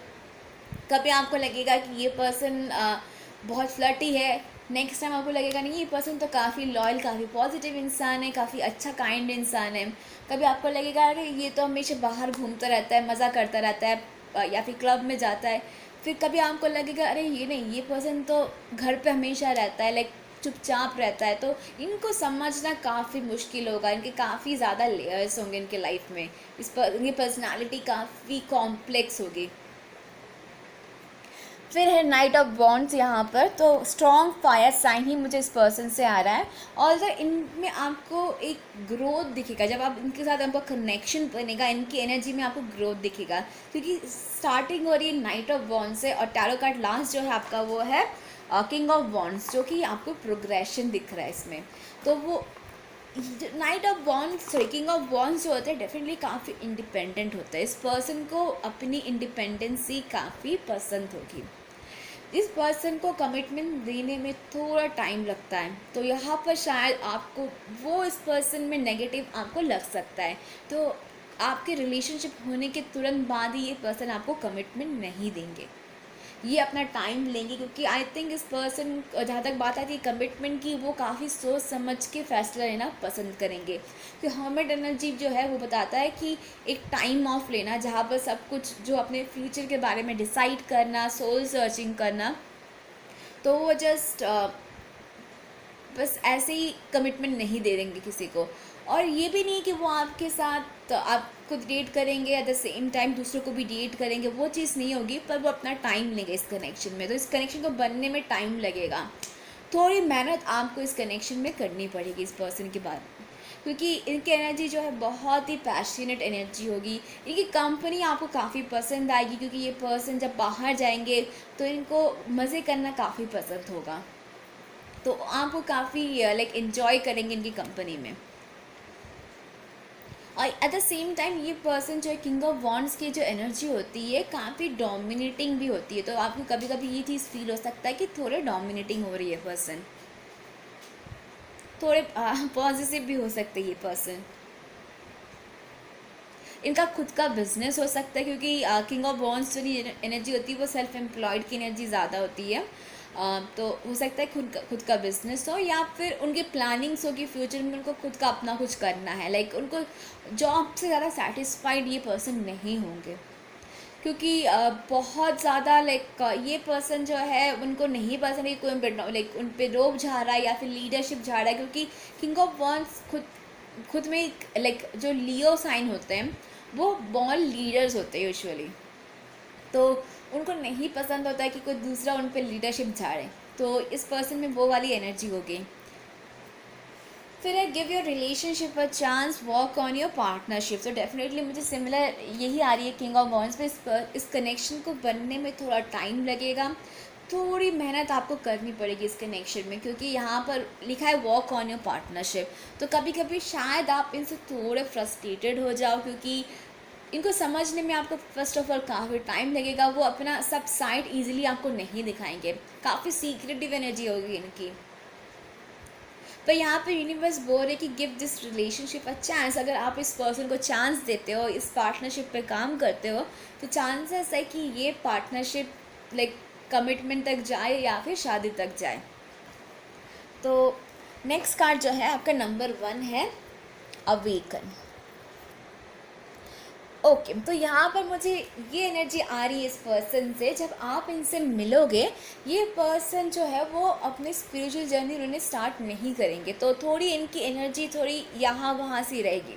कभी आपको लगेगा कि ये पर्सन बहुत फ्लर्टी है, नेक्स्ट टाइम आपको लगेगा नहीं ये पर्सन तो काफ़ी लॉयल, काफ़ी पॉजिटिव इंसान है, काफ़ी अच्छा काइंड इंसान है। कभी आपको लगेगा अरे ये तो हमेशा बाहर घूमता रहता है, मज़ा करता रहता है, या फिर क्लब में जाता है। फिर कभी आपको लगेगा अरे ये नहीं, ये पर्सन तो घर पे हमेशा रहता है, लाइक चुपचाप रहता है। तो इनको समझना काफ़ी मुश्किल होगा, इनके काफ़ी ज़्यादा लेयर्स होंगे इनके लाइफ में, इनकी पर्सनालिटी काफ़ी कॉम्प्लेक्स होगी। फिर है नाइट ऑफ वॉन्ड्स यहाँ पर, तो स्ट्रॉन्ग फायर साइन ही मुझे इस पर्सन से आ रहा है। और इनमें आपको एक ग्रोथ दिखेगा, जब आप इनके साथ आपका कनेक्शन बनेगा, इनकी एनर्जी में आपको ग्रोथ दिखेगा, क्योंकि स्टार्टिंग हो रही है नाइट ऑफ वॉन्ड्स से, और टैरो कार्ड लास्ट जो है आपका वो है किंग ऑफ वॉन्ड्स, जो कि आपको प्रोग्रेशन दिख रहा है इसमें। तो वो night of wands, sorry king of wands जो होते हैं डेफिनेटली काफ़ी इंडिपेंडेंट होता है, इस पर्सन को अपनी इंडिपेंडेंसी काफ़ी पसंद होगी। इस पर्सन को कमिटमेंट देने में थोड़ा टाइम लगता है, तो यहाँ पर शायद आपको वो इस पर्सन में नेगेटिव आपको लग सकता है। तो आपके रिलेशनशिप होने के तुरंत बाद ही ये पर्सन आपको कमिटमेंट नहीं देंगे, ये अपना टाइम लेंगे, क्योंकि आई थिंक इस पर्सन, जहाँ तक बात आती है कमिटमेंट की, वो काफ़ी सोच समझ के फैसला लेना पसंद करेंगे। तो हर्मिट एनर्जी जो है वो बताता है कि एक टाइम ऑफ लेना, जहाँ पर सब कुछ जो अपने फ्यूचर के बारे में डिसाइड करना, सोल सर्चिंग करना। तो वो जस्ट बस ऐसे ही कमिटमेंट नहीं दे देंगे किसी को। और ये भी नहीं कि वो आपके साथ आप खुद डेट करेंगे एट द सेम टाइम दूसरों को भी डेट करेंगे, वो चीज़ नहीं होगी, पर वो अपना टाइम लेंगे इस कनेक्शन में। तो इस कनेक्शन को बनने में टाइम लगेगा, थोड़ी मेहनत आपको इस कनेक्शन में करनी पड़ेगी इस पर्सन के बारे में, क्योंकि इनकी एनर्जी जो है बहुत ही पैशनेट एनर्जी होगी। इनकी कंपनी आपको काफ़ी पसंद आएगी, क्योंकि ये पर्सन जब बाहर जाएंगे तो इनको मज़े करना काफ़ी पसंद होगा, तो आपको काफ़ी लाइक इन्जॉय करेंगे इनकी कंपनी में। और एट द सेम टाइम ये पर्सन जो है किंग ऑफ वॉन्ड्स की जो एनर्जी होती है काफ़ी डोमिनेटिंग भी होती है, तो आपको कभी कभी ये चीज़ फील हो सकता है कि थोड़े डोमिनेटिंग हो रही है पर्सन, थोड़े पॉजिटिव भी हो सकते हैं ये पर्सन। इनका खुद का बिजनेस हो सकता है, क्योंकि किंग ऑफ वॉन्ड्स जो एनर्जी होती है वो सेल्फ एम्प्लॉयड की एनर्जी ज़्यादा होती है। तो हो सकता है खुद का बिजनेस हो, या फिर उनकी प्लानिंग्स हो कि फ्यूचर में उनको खुद का अपना कुछ करना है। लाइक उनको जॉब से ज़्यादा सेटिस्फाइड ये पर्सन नहीं होंगे, क्योंकि बहुत ज़्यादा लाइक ये पर्सन जो है उनको नहीं पसंद है कोई लाइक उन पे रोब झा रहा है या फिर लीडरशिप झा रहा है, क्योंकि किंग ऑफ वॉन्ड्स खुद में लाइक जो लियो साइन होते हैं वो बॉर्न लीडर्स होते हैं यूजुअली, तो उनको नहीं पसंद होता है कि कोई दूसरा उन पर लीडरशिप झाड़े। तो इस पर्सन में वो वाली एनर्जी होगी। फिर है give your relationship a chance, work on your partnership. तो डेफिनेटली मुझे सिमिलर यही आ रही है किंग ऑफ वॉन्ड्स पे। इस कनेक्शन को बनने में थोड़ा टाइम लगेगा, थोड़ी मेहनत आपको करनी पड़ेगी इस कनेक्शन में, क्योंकि यहाँ पर लिखा है वर्क ऑन योर पार्टनरशिप। तो कभी कभी शायद आप इनसे थोड़े फ्रस्ट्रेटेड हो जाओ, क्योंकि इनको समझने में आपको फर्स्ट ऑफ ऑल काफ़ी टाइम लगेगा। वो अपना सब साइड ईजिली आपको नहीं दिखाएंगे, काफ़ी सीक्रेटिव एनर्जी होगी इनकी। पर यहाँ पे यूनिवर्स बोल रहे कि give this relationship a chance. अगर आप इस पर्सन को चांस देते हो, इस पार्टनरशिप पे काम करते हो, तो चांसेस है कि ये पार्टनरशिप लाइक कमिटमेंट तक जाए या फिर शादी तक जाए। तो नेक्स्ट कार्ड जो है आपका नंबर 1 है अवेकन। ओके तो यहाँ पर मुझे ये एनर्जी आ रही है इस पर्सन से, जब आप इनसे मिलोगे ये पर्सन जो है वो अपनी स्पिरिचुअल जर्नी उन्हें स्टार्ट नहीं करेंगे, तो थोड़ी इनकी एनर्जी थोड़ी यहाँ वहाँ सी रहेगी।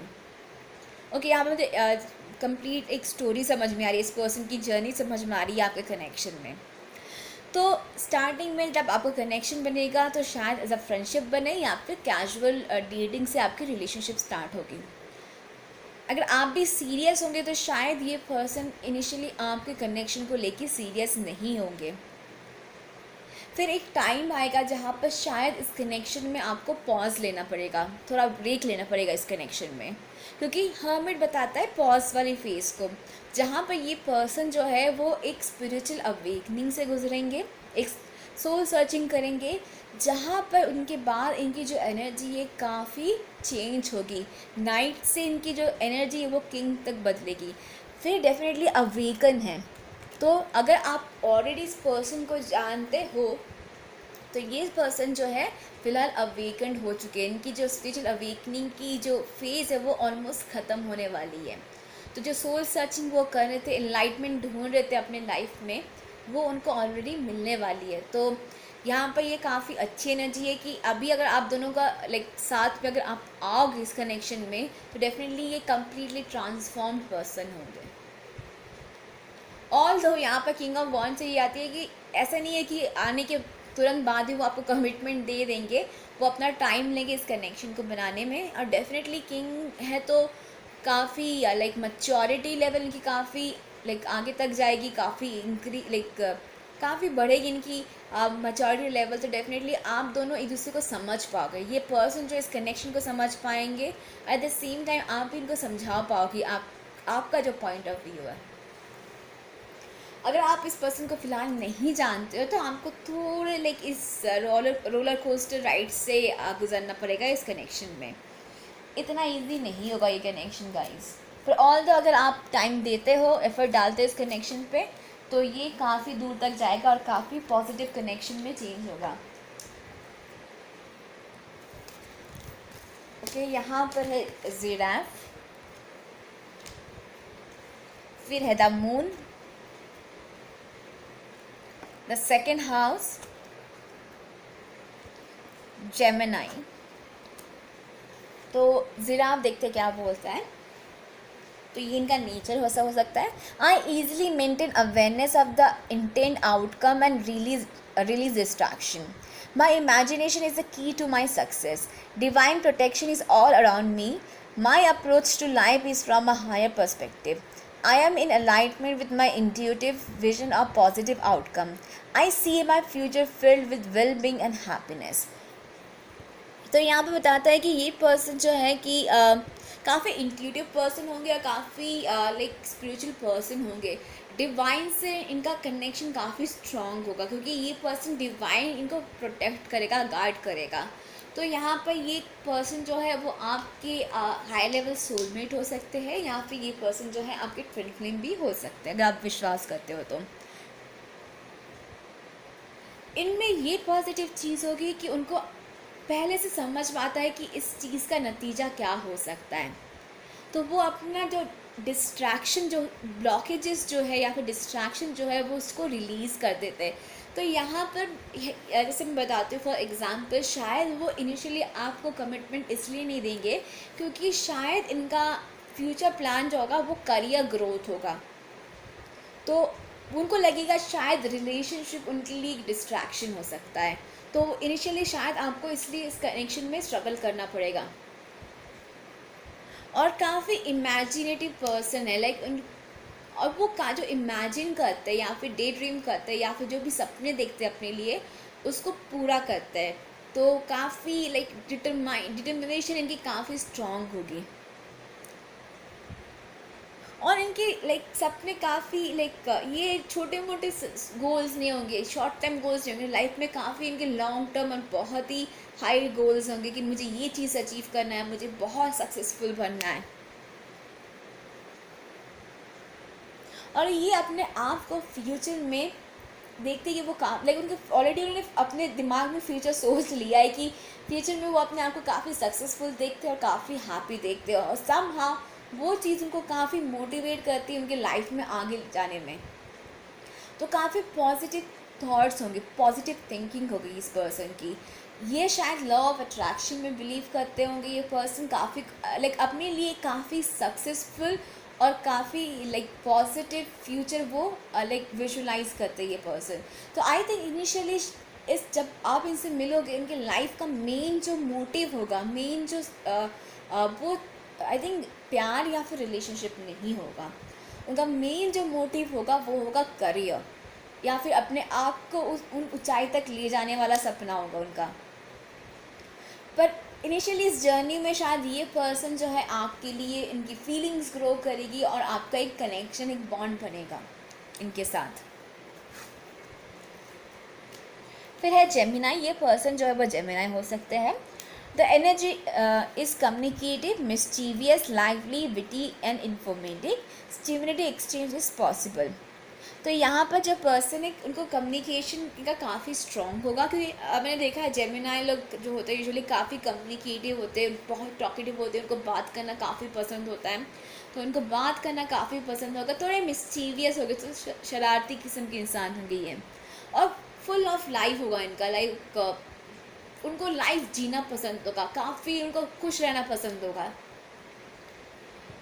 ओके यहाँ पर मुझे कंप्लीट एक स्टोरी समझ में आ रही है, इस पर्सन की जर्नी समझ में आ रही है आपके कनेक्शन में। तो स्टार्टिंग में जब आपका कनेक्शन बनेगा तो शायद एज अ फ्रेंडशिप बने या फिर कैजुअल डेटिंग से आपकी रिलेशनशिप स्टार्ट होगी। अगर आप भी सीरियस होंगे तो शायद ये पर्सन इनिशियली आपके कनेक्शन को लेके सीरियस नहीं होंगे। फिर एक टाइम आएगा जहाँ पर शायद इस कनेक्शन में आपको पॉज लेना पड़ेगा, थोड़ा ब्रेक लेना पड़ेगा इस कनेक्शन में, क्योंकि हर्मिट बताता है पॉज वाली फेज़ को, जहाँ पर ये पर्सन जो है वो एक स्पिरिचुअल अवेकनिंग से गुजरेंगे, एक सोल सर्चिंग करेंगे, जहाँ पर उनके बाद इनकी जो एनर्जी है काफ़ी चेंज होगी। नाइट से इनकी जो एनर्जी है वो किंग तक बदलेगी, फिर डेफिनेटली अवेकन है। तो अगर आप ऑलरेडी इस पर्सन को जानते हो तो ये पर्सन जो है फ़िलहाल अवेकन्ड हो चुके हैं, इनकी जो स्पिरिचुअल अवेकनिंग की जो फेज़ है वो ऑलमोस्ट ख़त्म होने वाली है। तो जो सोल सर्चिंग वो कर रहे थे, एनलाइटमेंट ढूंढ रहे थे अपने लाइफ में, वो उनको ऑलरेडी मिलने वाली है। तो यहाँ पर ये काफ़ी अच्छी एनर्जी है कि अभी अगर आप दोनों का लाइक साथ में अगर आप आओगे इस कनेक्शन में तो डेफिनेटली ये कम्प्लीटली ट्रांसफॉर्म्ड पर्सन होंगे। ऑल दो यहाँ पर किंग ऑफ वॉन्ड्स से ये आती है कि ऐसा नहीं है कि आने के तुरंत बाद ही वो आपको कमिटमेंट दे देंगे, वो अपना टाइम लेंगे इस कनेक्शन को बनाने में। और डेफिनेटली किंग है तो काफ़ी लाइक मैच्योरिटी लेवल इनकी काफ़ी लाइक आगे तक जाएगी, काफ़ी काफ़ी बढ़ेगी इनकी मैच्योरिटी लेवल। तो डेफिनेटली आप दोनों एक दूसरे को समझ पाओगे, ये पर्सन जो इस कनेक्शन को समझ पाएंगे, एट द सेम टाइम आप भी इनको समझा पाओगे आपका जो पॉइंट ऑफ व्यू है। अगर आप इस पर्सन को फ़िलहाल नहीं जानते हो तो आपको थोड़े लाइक इस रोलर कोस्टर राइड से गुजरना पड़ेगा इस कनेक्शन में। इतना इजी नहीं होगा ये कनेक्शन गाइस। पर ऑल द अगर आप टाइम देते हो, एफर्ट डालते हो इस कनेक्शन पे, तो ये काफ़ी दूर तक जाएगा और काफ़ी पॉजिटिव कनेक्शन में चेंज होगा। ओके, यहाँ पर है जिराफ, फिर है the moon, the second house Gemini. तो जिराफ देखते क्या बोलता है, तो ये इनका नेचर हो सकता है। I easily maintain awareness of the intent outcome and release distraction. My imagination is the key to my success. Divine protection is all around me. My approach to life is from a higher perspective. I am in alignment with my intuitive vision of positive outcome. I see my future filled with well-being and happiness. तो यहाँ पे बताता है कि ये person जो है कि काफ़ी इंट्यूटिव पर्सन होंगे और काफ़ी लाइक स्पिरिचुअल पर्सन होंगे। डिवाइन से इनका कनेक्शन काफ़ी स्ट्रॉन्ग होगा क्योंकि ये पर्सन डिवाइन इनको प्रोटेक्ट करेगा, गाइड करेगा। तो यहाँ पर ये पर्सन जो है वो आपके हाई लेवल सोलमेट हो सकते हैं, या फिर ये पर्सन जो है आपके ट्विन फ्लेम भी हो सकते हैं अगर आप विश्वास करते हो तो। इनमें ये पॉजिटिव चीज़ होगी कि उनको पहले से समझ में आता है कि इस चीज़ का नतीजा क्या हो सकता है, तो वो अपना जो डिस्ट्रैक्शन, जो ब्लॉकेजेस जो है या फिर डिस्ट्रैक्शन जो है वो उसको रिलीज़ कर देते हैं। तो यहाँ पर जैसे मैं बताती हूँ फॉर एग्ज़ाम्पल, शायद वो इनिशियली आपको कमिटमेंट इसलिए नहीं देंगे क्योंकि शायद इनका फ्यूचर प्लान जो होगा वो करियर ग्रोथ होगा, तो उनको लगेगा शायद रिलेशनशिप उनके लिए एक डिस्ट्रैक्शन हो सकता है, तो इनिशियली शायद आपको इसलिए इस कनेक्शन में स्ट्रगल करना पड़ेगा। और काफ़ी इमेजिनेटिव पर्सन है लाइक, और वो जो इमेजिन करते हैं या फिर डे ड्रीम करते हैं या फिर जो भी सपने देखते हैं अपने लिए उसको पूरा करते हैं, तो काफ़ी लाइक डिटर्मिनेशन इनकी काफ़ी स्ट्रॉन्ग होगी। और इनके लाइक सपने काफ़ी लाइक ये छोटे मोटे गोल्स नहीं होंगे, शॉर्ट टर्म गोल्स नहीं होंगे, लाइफ में काफ़ी इनके लॉन्ग टर्म और बहुत ही हाई गोल्स होंगे कि मुझे ये चीज़ अचीव करना है, मुझे बहुत सक्सेसफुल बनना है। और ये अपने आप को फ्यूचर में देखते कि वो काम लाइक उनके ऑलरेडी उन्होंने अपने दिमाग में फ्यूचर सोच लिया है कि फ्यूचर में वो अपने आप को काफ़ी सक्सेसफुल देखते हैं और काफ़ी हैप्पी देखते हैं, और समहाउ वो चीज़ उनको काफ़ी मोटिवेट करती है उनके लाइफ में आगे जाने में। तो काफ़ी पॉजिटिव थॉट्स होंगे, पॉजिटिव थिंकिंग होगी इस पर्सन की। ये शायद लॉ ऑफ अट्रैक्शन में बिलीव करते होंगे ये पर्सन, काफ़ी लाइक अपने लिए काफ़ी सक्सेसफुल और काफ़ी लाइक पॉजिटिव फ्यूचर वो लाइक विजुलाइज करते हैं ये पर्सन। तो आई थिंक इनिशियली इस जब आप इनसे मिलोगे इनके लाइफ का मेन जो मोटिव होगा, मेन जो वो आई थिंक प्यार या फिर रिलेशनशिप नहीं होगा, उनका मेन जो मोटिव होगा वो होगा करियर या फिर अपने आप को उन ऊंचाई तक ले जाने वाला सपना होगा उनका। पर इनिशियली इस जर्नी में शायद ये पर्सन जो है आपके लिए इनकी फीलिंग्स ग्रो करेगी और आपका एक कनेक्शन, एक बॉन्ड बनेगा इनके साथ। फिर है जेमिनाई, ये पर्सन जो है वो जेमिनाई हो सकते हैं। The energy is communicative, mischievous, lively, witty and informative, stimulative exchange is possible. तो यहाँ पर जो पर्सन है उनको कम्युनिकेशन का काफ़ी स्ट्रॉन्ग होगा, क्योंकि मैंने देखा है जेमिनाई लोग जो होते हैं यूजुअली काफ़ी कम्युनिकेटिव होते हैं, बहुत टॉकेटिव होते हैं, उनको बात करना काफ़ी पसंद होता है, तो उनको बात करना काफ़ी पसंद होगा। थोड़े मिस्चीवियस हो गए, तो शरारती किस्म के इंसान होंगे ये, और फुल ऑफ लाइफ होगा इनका, लाइक उनको लाइफ जीना पसंद होगा, काफ़ी उनको खुश रहना पसंद होगा।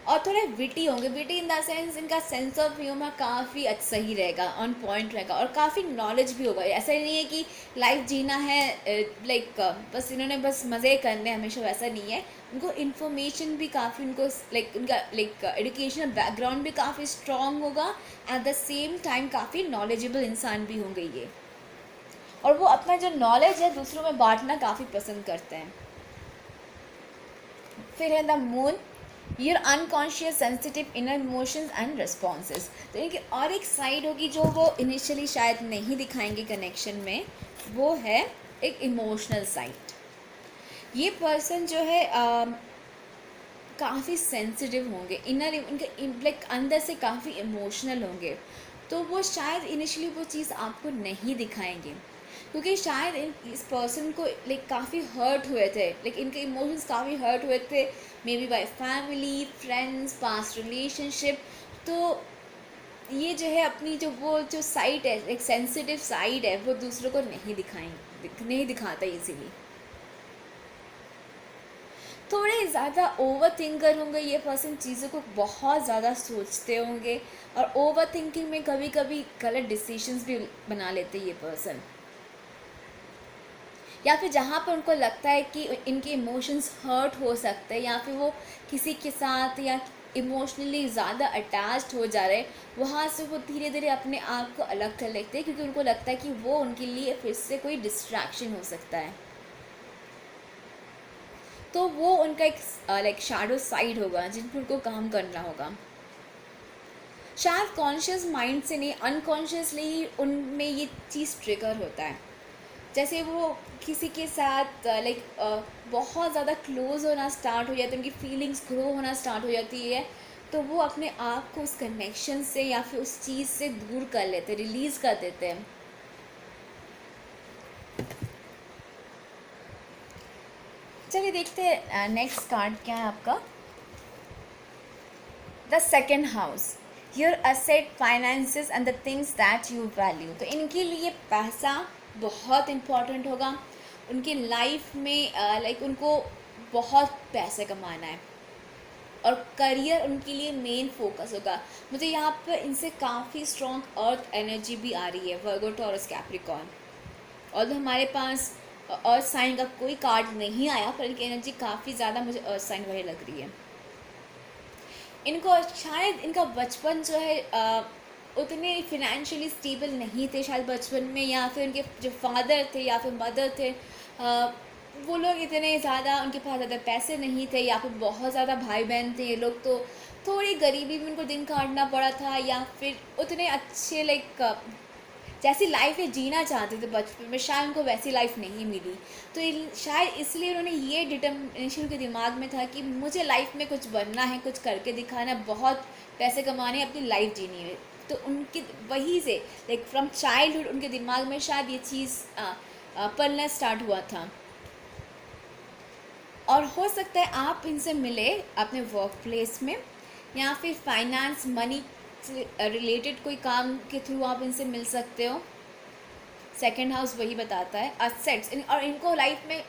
और थोड़े विटी होंगे, विटी इन द सेंस इनका सेंस ऑफ ह्यूमर काफ़ी सही रहेगा, ऑन पॉइंट रहेगा, और काफ़ी नॉलेज भी होगा। ऐसा ही नहीं है कि लाइफ जीना है लाइक बस इन्होंने बस मज़े करने हमेशा, वैसा नहीं है। उनको इन्फॉर्मेशन भी काफ़ी, उनको लाइक उनका लाइक एजुकेशनल बैकग्राउंड भी काफ़ी स्ट्रॉन्ग होगा, एट द सेम टाइम काफ़ी नॉलेजेबल इंसान भी होंगे ये, और वो अपना जो नॉलेज है दूसरों में बांटना काफ़ी पसंद करते हैं। फिर है the moon, your unconscious sensitive inner emotions and responses. तो इनकी और एक साइड होगी जो वो इनिशियली शायद नहीं दिखाएंगे कनेक्शन में, वो है एक इमोशनल साइड। ये पर्सन जो है काफ़ी सेंसिटिव होंगे, इनर उनके लाइक अंदर से काफ़ी इमोशनल होंगे। तो वो शायद इनिशियली वो चीज़ आपको नहीं दिखाएंगे, क्योंकि शायद इस पर्सन को लाइक काफ़ी हर्ट हुए थे, लाइक इनके इमोशंस काफ़ी हर्ट हुए थे, may be by family, friends, past relationship. तो ये जो है अपनी जो साइड है, एक सेंसिटिव साइड है, वो दूसरों को नहीं दिखाता इजीली। थोड़े ज़्यादा ओवर थिंकर होंगे ये पर्सन, चीज़ों को बहुत ज़्यादा सोचते होंगे, और ओवर थिंकिंग में कभी कभी गलत डिसीजंस भी बना लेते ये पर्सन, या फिर जहाँ पर उनको लगता है कि इनके इमोशंस हर्ट हो सकते हैं, या फिर वो किसी के साथ या इमोशनली ज़्यादा अटैच्ड हो जा रहे हैं, वहाँ से वो धीरे धीरे अपने आप को अलग कर लेते हैं, क्योंकि उनको लगता है कि वो उनके लिए फिर से कोई डिस्ट्रैक्शन हो सकता है। तो वो उनका एक लाइक शैडो साइड होगा जिन पर उनको काम करना होगा। शायद कॉन्शियस माइंड से नहीं, अनकॉन्शियसली ही उनमें ये चीज़ ट्रिगर होता है। जैसे वो किसी के साथ लाइक बहुत ज़्यादा क्लोज होना स्टार्ट हो जाता है, उनकी फीलिंग्स ग्रो होना स्टार्ट हो जाती है, तो वो अपने आप को उस कनेक्शन से या फिर उस चीज़ से दूर कर लेते हैं, रिलीज़ कर देते हैं। चलिए देखते हैं नेक्स्ट कार्ड क्या है आपका। The second house, your asset, finances and the things that you value. तो इनके लिए पैसा बहुत इम्पॉर्टेंट होगा उनकी लाइफ में, लाइक उनको बहुत पैसे कमाना है, और करियर उनके लिए मेन फोकस होगा। मुझे यहाँ पर इनसे काफ़ी स्ट्रॉन्ग अर्थ एनर्जी भी आ रही है, वर्गो, टॉरस, कैप्रिकॉर्न। और हमारे पास अर्थ साइन का कोई कार्ड नहीं आया, पर इनकी एनर्जी काफ़ी ज़्यादा मुझे अर्थ साइन वाली लग रही है। इनको शायद इनका बचपन जो है उतने फिनेंशियली स्टेबल नहीं थे शायद बचपन में, या फिर उनके जो फादर थे या फिर मदर थे वो लोग इतने ज़्यादा, उनके पास ज़्यादा पैसे नहीं थे, या फिर बहुत ज़्यादा भाई बहन थे ये लोग, तो थोड़ी गरीबी में उनको दिन काटना पड़ा था, या फिर उतने अच्छे लाइक जैसी लाइफ ये जीना चाहते थे बचपन में, शायद उनको वैसी लाइफ नहीं मिली। तो शायद इसलिए उन्होंने ये डिटर्मिनेशन के दिमाग में था कि मुझे लाइफ में कुछ बनना है, कुछ करके दिखाना, बहुत पैसे कमाने, अपनी लाइफ जीनी है। तो उनकी वही से लाइक फ्रॉम चाइल्डहुड उनके दिमाग में शायद ये चीज़ पलना स्टार्ट हुआ था। और हो सकता है आप इनसे मिले अपने वर्क प्लेस में, या फिर फाइनेंस, मनी रिलेटेड कोई काम के थ्रू आप इनसे मिल सकते हो। सेकंड हाउस वही बताता है असेट्स, और इनको लाइफ में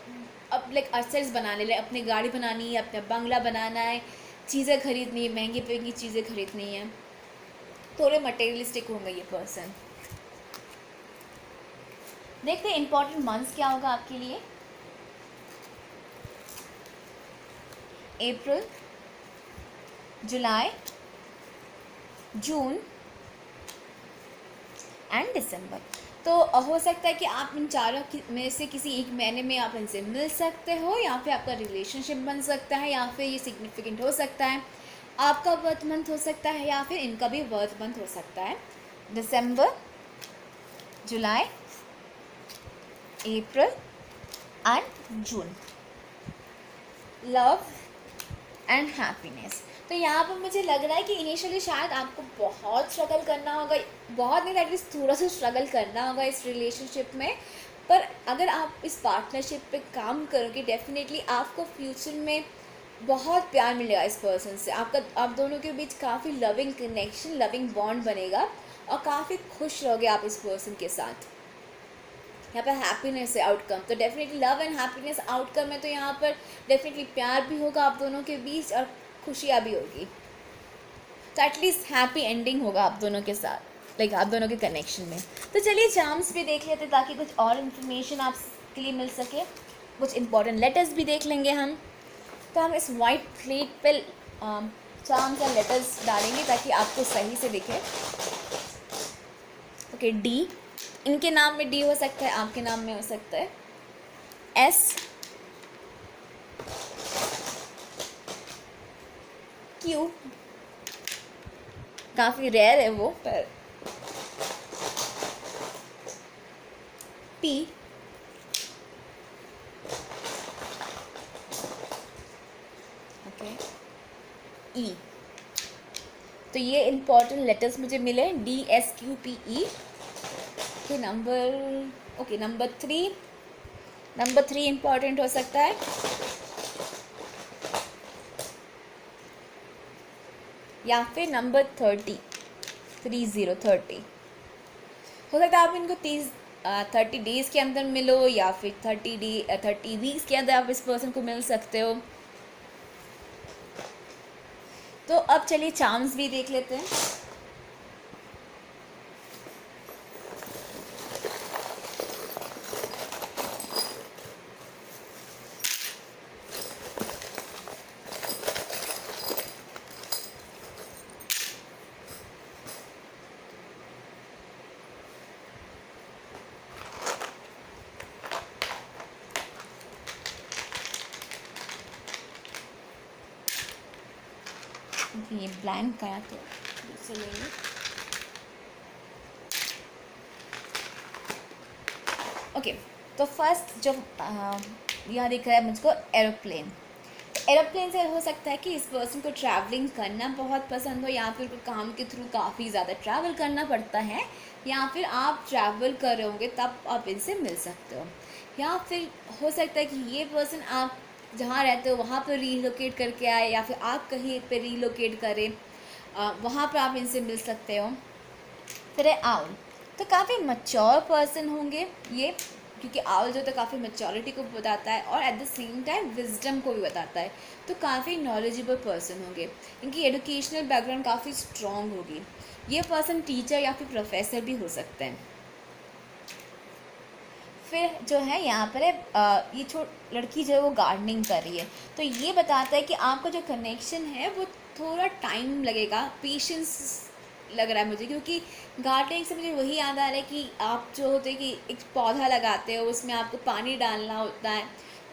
अब लाइक असेट्स बनाने ले, अपनी गाड़ी बनानी है, अपना बंगला बनाना है, चीज़ें खरीदनी है, महंगी महंगी चीज़ें खरीदनी है, थोड़े मटेरियलिस्टिक होंगे ये पर्सन। देखते हैं इंपॉर्टेंट मंथ्स क्या होगा आपके लिए। अप्रैल, जुलाई, जून एंड दिसंबर। तो हो सकता है कि आप इन चारों में से किसी एक महीने में आप इनसे मिल सकते हो, या फिर आपका रिलेशनशिप बन सकता है, या फिर ये सिग्निफिकेंट हो सकता है, आपका बर्थ मंथ हो सकता है, या फिर इनका भी बर्थ मंथ हो सकता है। December, July, April and June. Love and happiness. तो यहाँ पर मुझे लग रहा है कि इनिशियली शायद आपको बहुत स्ट्रगल करना होगा, बहुत नहीं एटलीस्ट थोड़ा सा स्ट्रगल करना होगा इस रिलेशनशिप में, पर अगर आप इस पार्टनरशिप पे काम करोगे डेफिनेटली आपको फ्यूचर में बहुत प्यार मिलेगा इस पर्सन से। आप दोनों के बीच काफ़ी लविंग कनेक्शन, लविंग बॉन्ड बनेगा, और काफ़ी खुश रहोगे आप इस पर्सन के साथ। यहाँ पर हैप्पीनेस है आउटकम, तो definitely love and happiness outcome है, तो यहाँ पर डेफिनेटली प्यार भी होगा आप दोनों के बीच, और खुशियाँ भी होगी। तो एटलीस्ट हैप्पी एंडिंग होगा आप दोनों के साथ, लाइक आप दोनों के कनेक्शन में। तो चलिए चार्म्स भी देख लेते ताकि कुछ और इन्फॉर्मेशन आपके लिए मिल सके, कुछ इंपॉर्टेंट लेटर्स भी देख लेंगे हम। तो हम इस वाइट प्लेट पे चार्म्स और लेटर्स डालेंगे ताकि आपको सही से दिखे। ओके, डी, इनके नाम में डी हो सकता है, आपके नाम में हो सकता है। एस, क्यू, काफ़ी रेयर है वो, पर पी, ओके, ई। तो ये इम्पॉर्टेंट लेटर्स मुझे मिले, DSQPE के नंबर। ओके, नंबर 3 इम्पॉर्टेंट हो सकता है, या फिर नंबर 30, 30 हो सकता है। आप इनको 30 डेज़ के अंदर मिलो, या फिर 30 वीक्स के अंदर आप इस पर्सन को मिल सकते हो। तो अब चलिए चार्म्स भी देख लेते हैं। ये ब्लैंक आया तो दूसरे लेंगे। ओके, तो फर्स्ट जो यहाँ दिख रहा है मुझको एरोप्लेन। तो एरोप्लेन से हो सकता है कि इस पर्सन को ट्रैवलिंग करना बहुत पसंद हो, या फिर काम के थ्रू काफ़ी ज़्यादा ट्रैवल करना पड़ता है, या फिर आप ट्रैवल कर रहे होंगे तब आप इनसे मिल सकते हो। या फिर हो सकता है कि ये पर्सन आप जहाँ रहते हो वहाँ पर रीलोकेट करके आए, या फिर आप कहीं पे रीलोकेट करें, वहाँ पर आप इनसे मिल सकते हो। फिर है आउल, तो काफ़ी मैच्योर पर्सन होंगे ये, क्योंकि आउल जो तो काफ़ी मैच्योरिटी को बताता है और at the same time wisdom को भी बताता है। तो काफ़ी नॉलेजेबल पर्सन होंगे, इनकी एजुकेशनल बैकग्राउंड काफ़ी स्ट्रॉन्ग होगी। ये पर्सन टीचर या फिर प्रोफेसर भी हो सकते हैं। फिर जो है यहाँ पर है ये लड़की जो है वो गार्डनिंग कर रही है, तो ये बताता है कि आपका जो कनेक्शन है वो थोड़ा टाइम लगेगा, पेशेंस लग रहा है मुझे, क्योंकि गार्डनिंग से मुझे वही याद आ रहा है कि आप जो होते हैं कि एक पौधा लगाते हो, उसमें आपको पानी डालना होता है,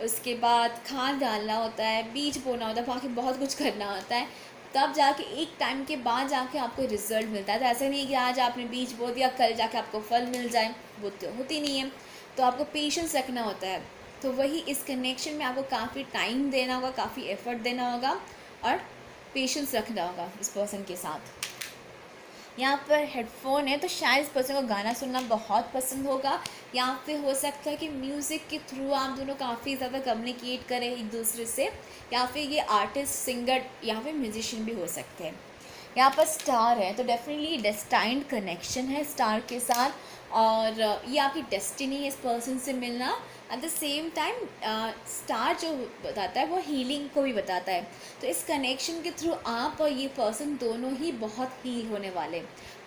उसके बाद खाद डालना होता है, बीज बोना होता है, बाकी बहुत कुछ करना होता है, तब जाके एक टाइम के बाद जाके आपको रिजल्ट मिलता है। तो ऐसा नहीं है कि आज आपने बीज बो दिया कल जाके आपको फल मिल जाए, वो तो होती नहीं है। तो आपको पेशेंस रखना होता है। तो वही इस कनेक्शन में आपको काफ़ी टाइम देना होगा, काफ़ी एफर्ट देना होगा और पेशेंस रखना होगा इस पर्सन के साथ। यहाँ पर हेडफोन है, तो शायद इस पर्सन को गाना सुनना बहुत पसंद होगा, या फिर हो सकता है कि म्यूज़िक के थ्रू आप दोनों काफ़ी ज़्यादा कम्युनिकेट करें एक दूसरे से, या फिर ये आर्टिस्ट, सिंगर या फिर म्यूजिशियन भी हो सकते हैं। यहाँ पर स्टार है, तो डेफिनेटली डेस्टाइंड कनेक्शन है स्टार के साथ, और ये आपकी डेस्टिनी है इस पर्सन से मिलना। At the same time star जो बताता है वो हीलिंग को भी बताता है। तो इस कनेक्शन के थ्रू आप और ये पर्सन दोनों ही बहुत हील होने वाले।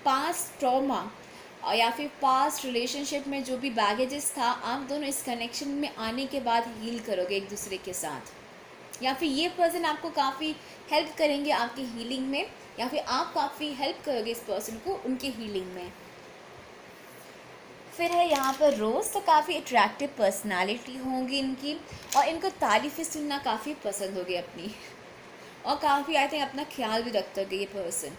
पास्ट ट्रॉमा या फिर पास्ट रिलेशनशिप में जो भी बैगेजेस था, आप दोनों इस कनेक्शन में आने के बाद हील करोगे एक दूसरे के साथ, या फिर ये पर्सन आपको काफ़ी हेल्प करेंगे आपकी हीलिंग में, या फिर आप काफ़ी हेल्प करोगे इस पर्सन को उनके हीलिंग में। फिर है यहाँ पर रोज़, तो काफ़ी अट्रैक्टिव पर्सनालिटी होंगी इनकी, और इनको तारीफ़ें सुनना काफ़ी पसंद होगी अपनी, और काफ़ी आई थिंक अपना ख्याल भी रखते होगे ये पर्सन।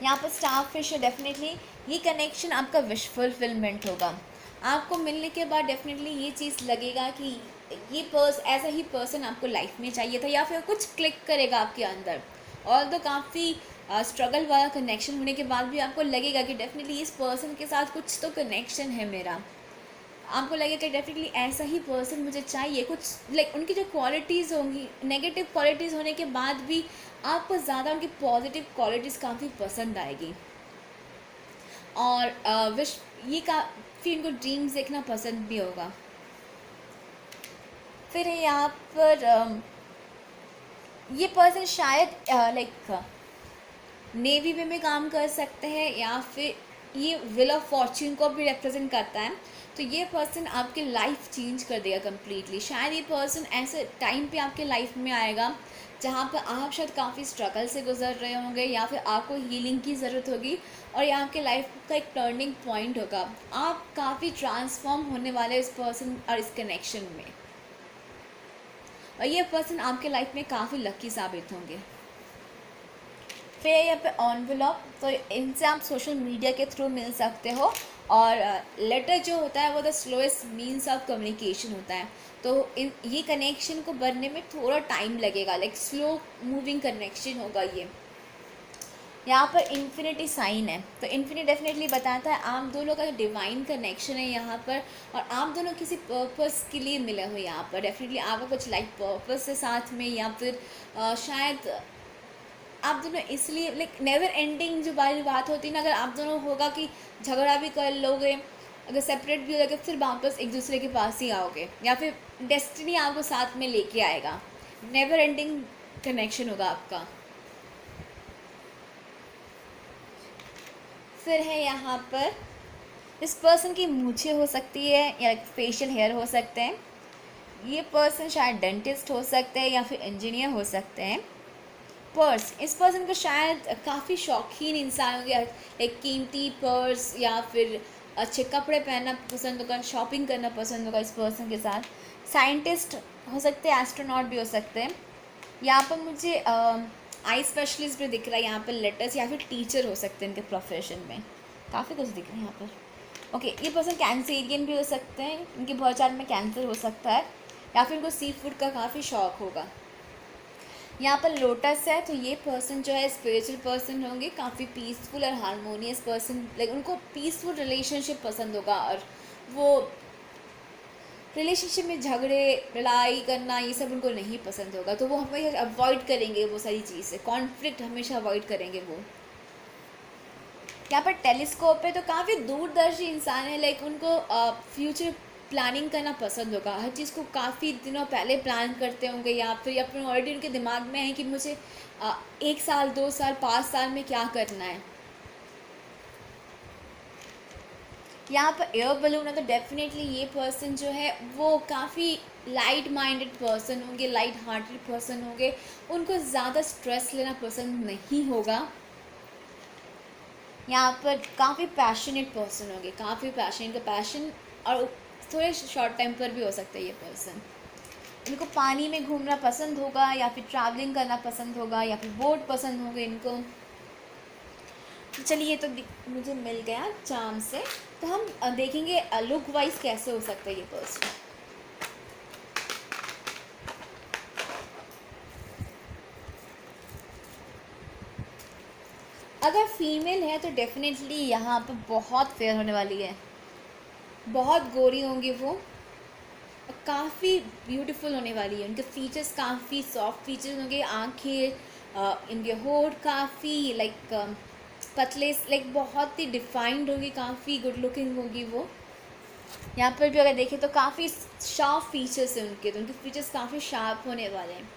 यहाँ पर स्टार फिश है, डेफिनेटली ये कनेक्शन आपका विश फुलफिलमेंट होगा। आपको मिलने के बाद डेफिनेटली ये चीज़ लगेगा कि ये ऐसा ही पर्सन आपको लाइफ में चाहिए था, या फिर कुछ क्लिक करेगा आपके अंदर। और तो काफ़ी स्ट्रगल वाला कनेक्शन होने के बाद भी आपको लगेगा कि डेफिनेटली इस पर्सन के साथ कुछ तो कनेक्शन है मेरा। आपको लगेगा कि डेफिनेटली ऐसा ही पर्सन मुझे चाहिए, कुछ लाइक उनकी जो क्वालिटीज़ होंगी, नेगेटिव क्वालिटीज़ होने के बाद भी आपको ज़्यादा उनकी पॉजिटिव क्वालिटीज़ काफ़ी पसंद आएगी। और विश ये काफ़ी उनको ड्रीम्स देखना पसंद भी होगा। फिर यहाँ पर ये पर्सन शायद लाइक नेवी में भी काम कर सकते हैं, या फिर ये व्हील ऑफ फॉर्च्यून को भी रिप्रेजेंट करता है। तो ये पर्सन आपकी लाइफ चेंज कर देगा कम्प्लीटली। शायद ये पर्सन ऐसे टाइम पे आपके लाइफ में आएगा जहाँ पर आप शायद काफ़ी स्ट्रगल से गुजर रहे होंगे, या फिर आपको हीलिंग की ज़रूरत होगी, और ये आपके लाइफ का एक टर्निंग पॉइंट होगा। आप काफ़ी ट्रांसफॉर्म होने वाले इस पर्सन और इस कनेक्शन में, और ये पर्सन आपके लाइफ में काफ़ी लकी साबित होंगे। फिर यहाँ पे एनवेलप, तो इनसे आप सोशल मीडिया के थ्रू मिल सकते हो। और लेटर जो होता है वो the slowest means of communication होता है। तो ये कनेक्शन को बनने में थोड़ा टाइम लगेगा, लाइक स्लो मूविंग कनेक्शन होगा ये। यहाँ पर इन्फिनिटी साइन है, तो इन्फिनिटी डेफिनेटली बताता है आप दोनों का डिवाइन कनेक्शन है यहाँ पर, और आप दोनों किसी पर्पस के लिए मिले हो यहाँ पर। डेफिनेटली आपका कुछ लाइक पर्पस है साथ में, या फिर शायद आप दोनों इसलिए लाइक नेवर एंडिंग जो बात होती है ना, अगर आप दोनों होगा कि झगड़ा भी कर लोगे, अगर सेपरेट भी हो जाएगा, फिर वापस एक दूसरे के पास ही आओगे, या फिर डेस्टिनी आपको साथ में लेके आएगा। नेवर एंडिंग कनेक्शन होगा आपका। फिर है यहाँ पर इस पर्सन की मूछें हो सकती है या फेशियल हेयर हो सकते हैं। ये पर्सन शायद डेंटिस्ट हो सकते हैं या फिर इंजीनियर हो सकते हैं। पर्स, इस पर्सन को शायद काफ़ी शौकीन इंसान हो गया, एक कीमती पर्स या फिर अच्छे कपड़े पहनना पसंद होगा, शॉपिंग करना पसंद होगा इस पर्सन के साथ। साइंटिस्ट हो सकते हैं, एस्ट्रोनॉट भी हो सकते हैं। यहाँ पर मुझे आई स्पेशलिस्ट भी दिख रहा है यहाँ पर, लेटर्स, या फिर टीचर हो सकते हैं इनके प्रोफेशन में। काफ़ी कुछ दिख रहा है यहाँ पर। ओके, ये पर्सन कैंसेरियन भी हो सकते हैं, इनके बहुत चार्ट में कैंसर हो सकता है, या फिर इनको सी फूड का काफ़ी शौक होगा। यहाँ पर लोटस है, तो ये पर्सन जो है स्पिरिचुअल पर्सन होंगे, काफ़ी पीसफुल और हारमोनियस पर्सन, लाइक उनको पीसफुल रिलेशनशिप पसंद होगा, और वो रिलेशनशिप में झगड़े लड़ाई करना ये सब उनको नहीं पसंद होगा, तो वो हमेशा अवॉइड करेंगे वो सारी चीज़ें, कॉन्फ्लिक्ट हमेशा अवॉइड करेंगे वो। यहाँ पर टेलीस्कोप है, तो काफ़ी दूरदर्शी इंसान है, लाइक उनको फ्यूचर प्लानिंग करना पसंद होगा, हर चीज़ को काफ़ी दिनों पहले प्लान करते होंगे, या फिर अपने ऑलरेडी उनके दिमाग में है कि मुझे 1 साल 2 साल 5 साल में क्या करना है। यहाँ पर एयर बलून है, तो डेफिनेटली ये पर्सन जो है वो काफ़ी लाइट माइंडेड पर्सन होंगे, लाइट हार्टेड पर्सन होंगे, उनको ज़्यादा स्ट्रेस लेना पसंद नहीं होगा। यहाँ पर काफ़ी पैशनेट पर्सन होंगे, काफ़ी पैशन का पैशन, और थोड़े शॉर्ट टेम्पर भी हो सकता है ये पर्सन। इनको पानी में घूमना पसंद होगा, या फिर ट्रैवलिंग करना पसंद होगा, या फिर बोट पसंद होंगे इनको। तो चलिए, ये तो मुझे मिल गया चार्म से, तो हम देखेंगे लुक वाइज कैसे हो सकता है ये पर्सन। अगर फीमेल है तो डेफिनेटली यहाँ पर बहुत फेयर होने वाली है, बहुत गोरी होंगी वो, और काफ़ी ब्यूटीफुल होने वाली है। उनके फीचर्स काफ़ी सॉफ्ट फीचर्स होंगे, आँखें, इनके होठ काफ़ी लाइक पतले, लाइक बहुत ही डिफाइंड होगी, काफ़ी गुड लुकिंग होगी वो। यहाँ पर भी अगर देखें तो काफ़ी शार्प फीचर्स हैं उनके, तो उनके फीचर्स काफ़ी शार्प होने वाले हैं।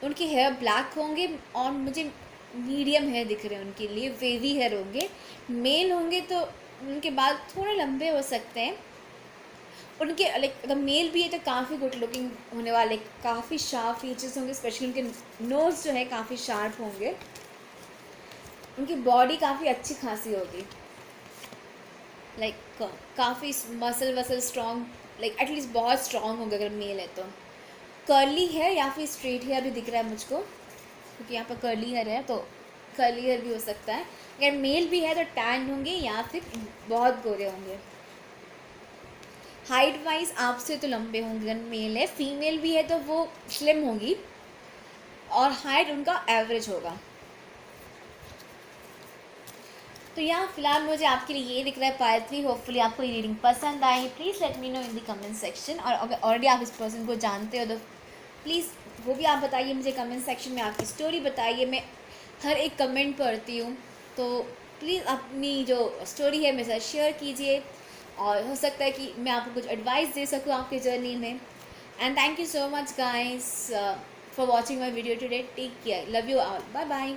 उनके हेयर ब्लैक होंगे, और मुझे मीडियम हेयर दिख रहे हैं उनके लिए, वेवी हेयर होंगे। मेल होंगे तो उनके बाल थोड़े लंबे हो सकते हैं। उनके लाइक अगर मेल भी है तो काफ़ी गुड लुकिंग होने वाले, काफ़ी शार्प फीचर्स होंगे, स्पेशली उनके नोज़ जो है काफ़ी शार्प होंगे। उनकी बॉडी काफ़ी अच्छी खासी होगी, लाइक काफ़ी मसल वसल स्ट्रॉन्ग, लाइक एटलीस्ट बहुत स्ट्रॉन्ग होंगे अगर मेल है तो। कर्ली हेयर या फिर स्ट्रेट हेयर भी दिख रहा है मुझको, क्योंकि यहाँ पर कर्ली हेयर है, तो कर्ली हेयर भी हो सकता है। अगर मेल भी है तो टैन होंगे या फिर बहुत गोरे होंगे। हाइट वाइज आपसे तो लंबे होंगे अगर मेल है, फीमेल भी है तो वो स्लिम होगी, और हाइट उनका एवरेज होगा। तो यहाँ फिलहाल मुझे आपके लिए ये दिख रहा है पायत्री। होपफुली आपको ये रीडिंग पसंद आई। Please let me know in the comment section, और अगर ऑलरेडी आप इस पर्सन को जानते हो तो प्लीज़ वो भी आप बताइए मुझे कमेंट सेक्शन में, आपकी स्टोरी बताइए। मैं हर एक कमेंट पढ़ती हूँ, तो प्लीज़ अपनी जो स्टोरी है मेरे साथ शेयर कीजिए, और हो सकता है कि मैं आपको कुछ एडवाइस दे सकूँ आपके जर्नी में। And thank you so much guys for watching my video today. Take care, love you all, bye bye.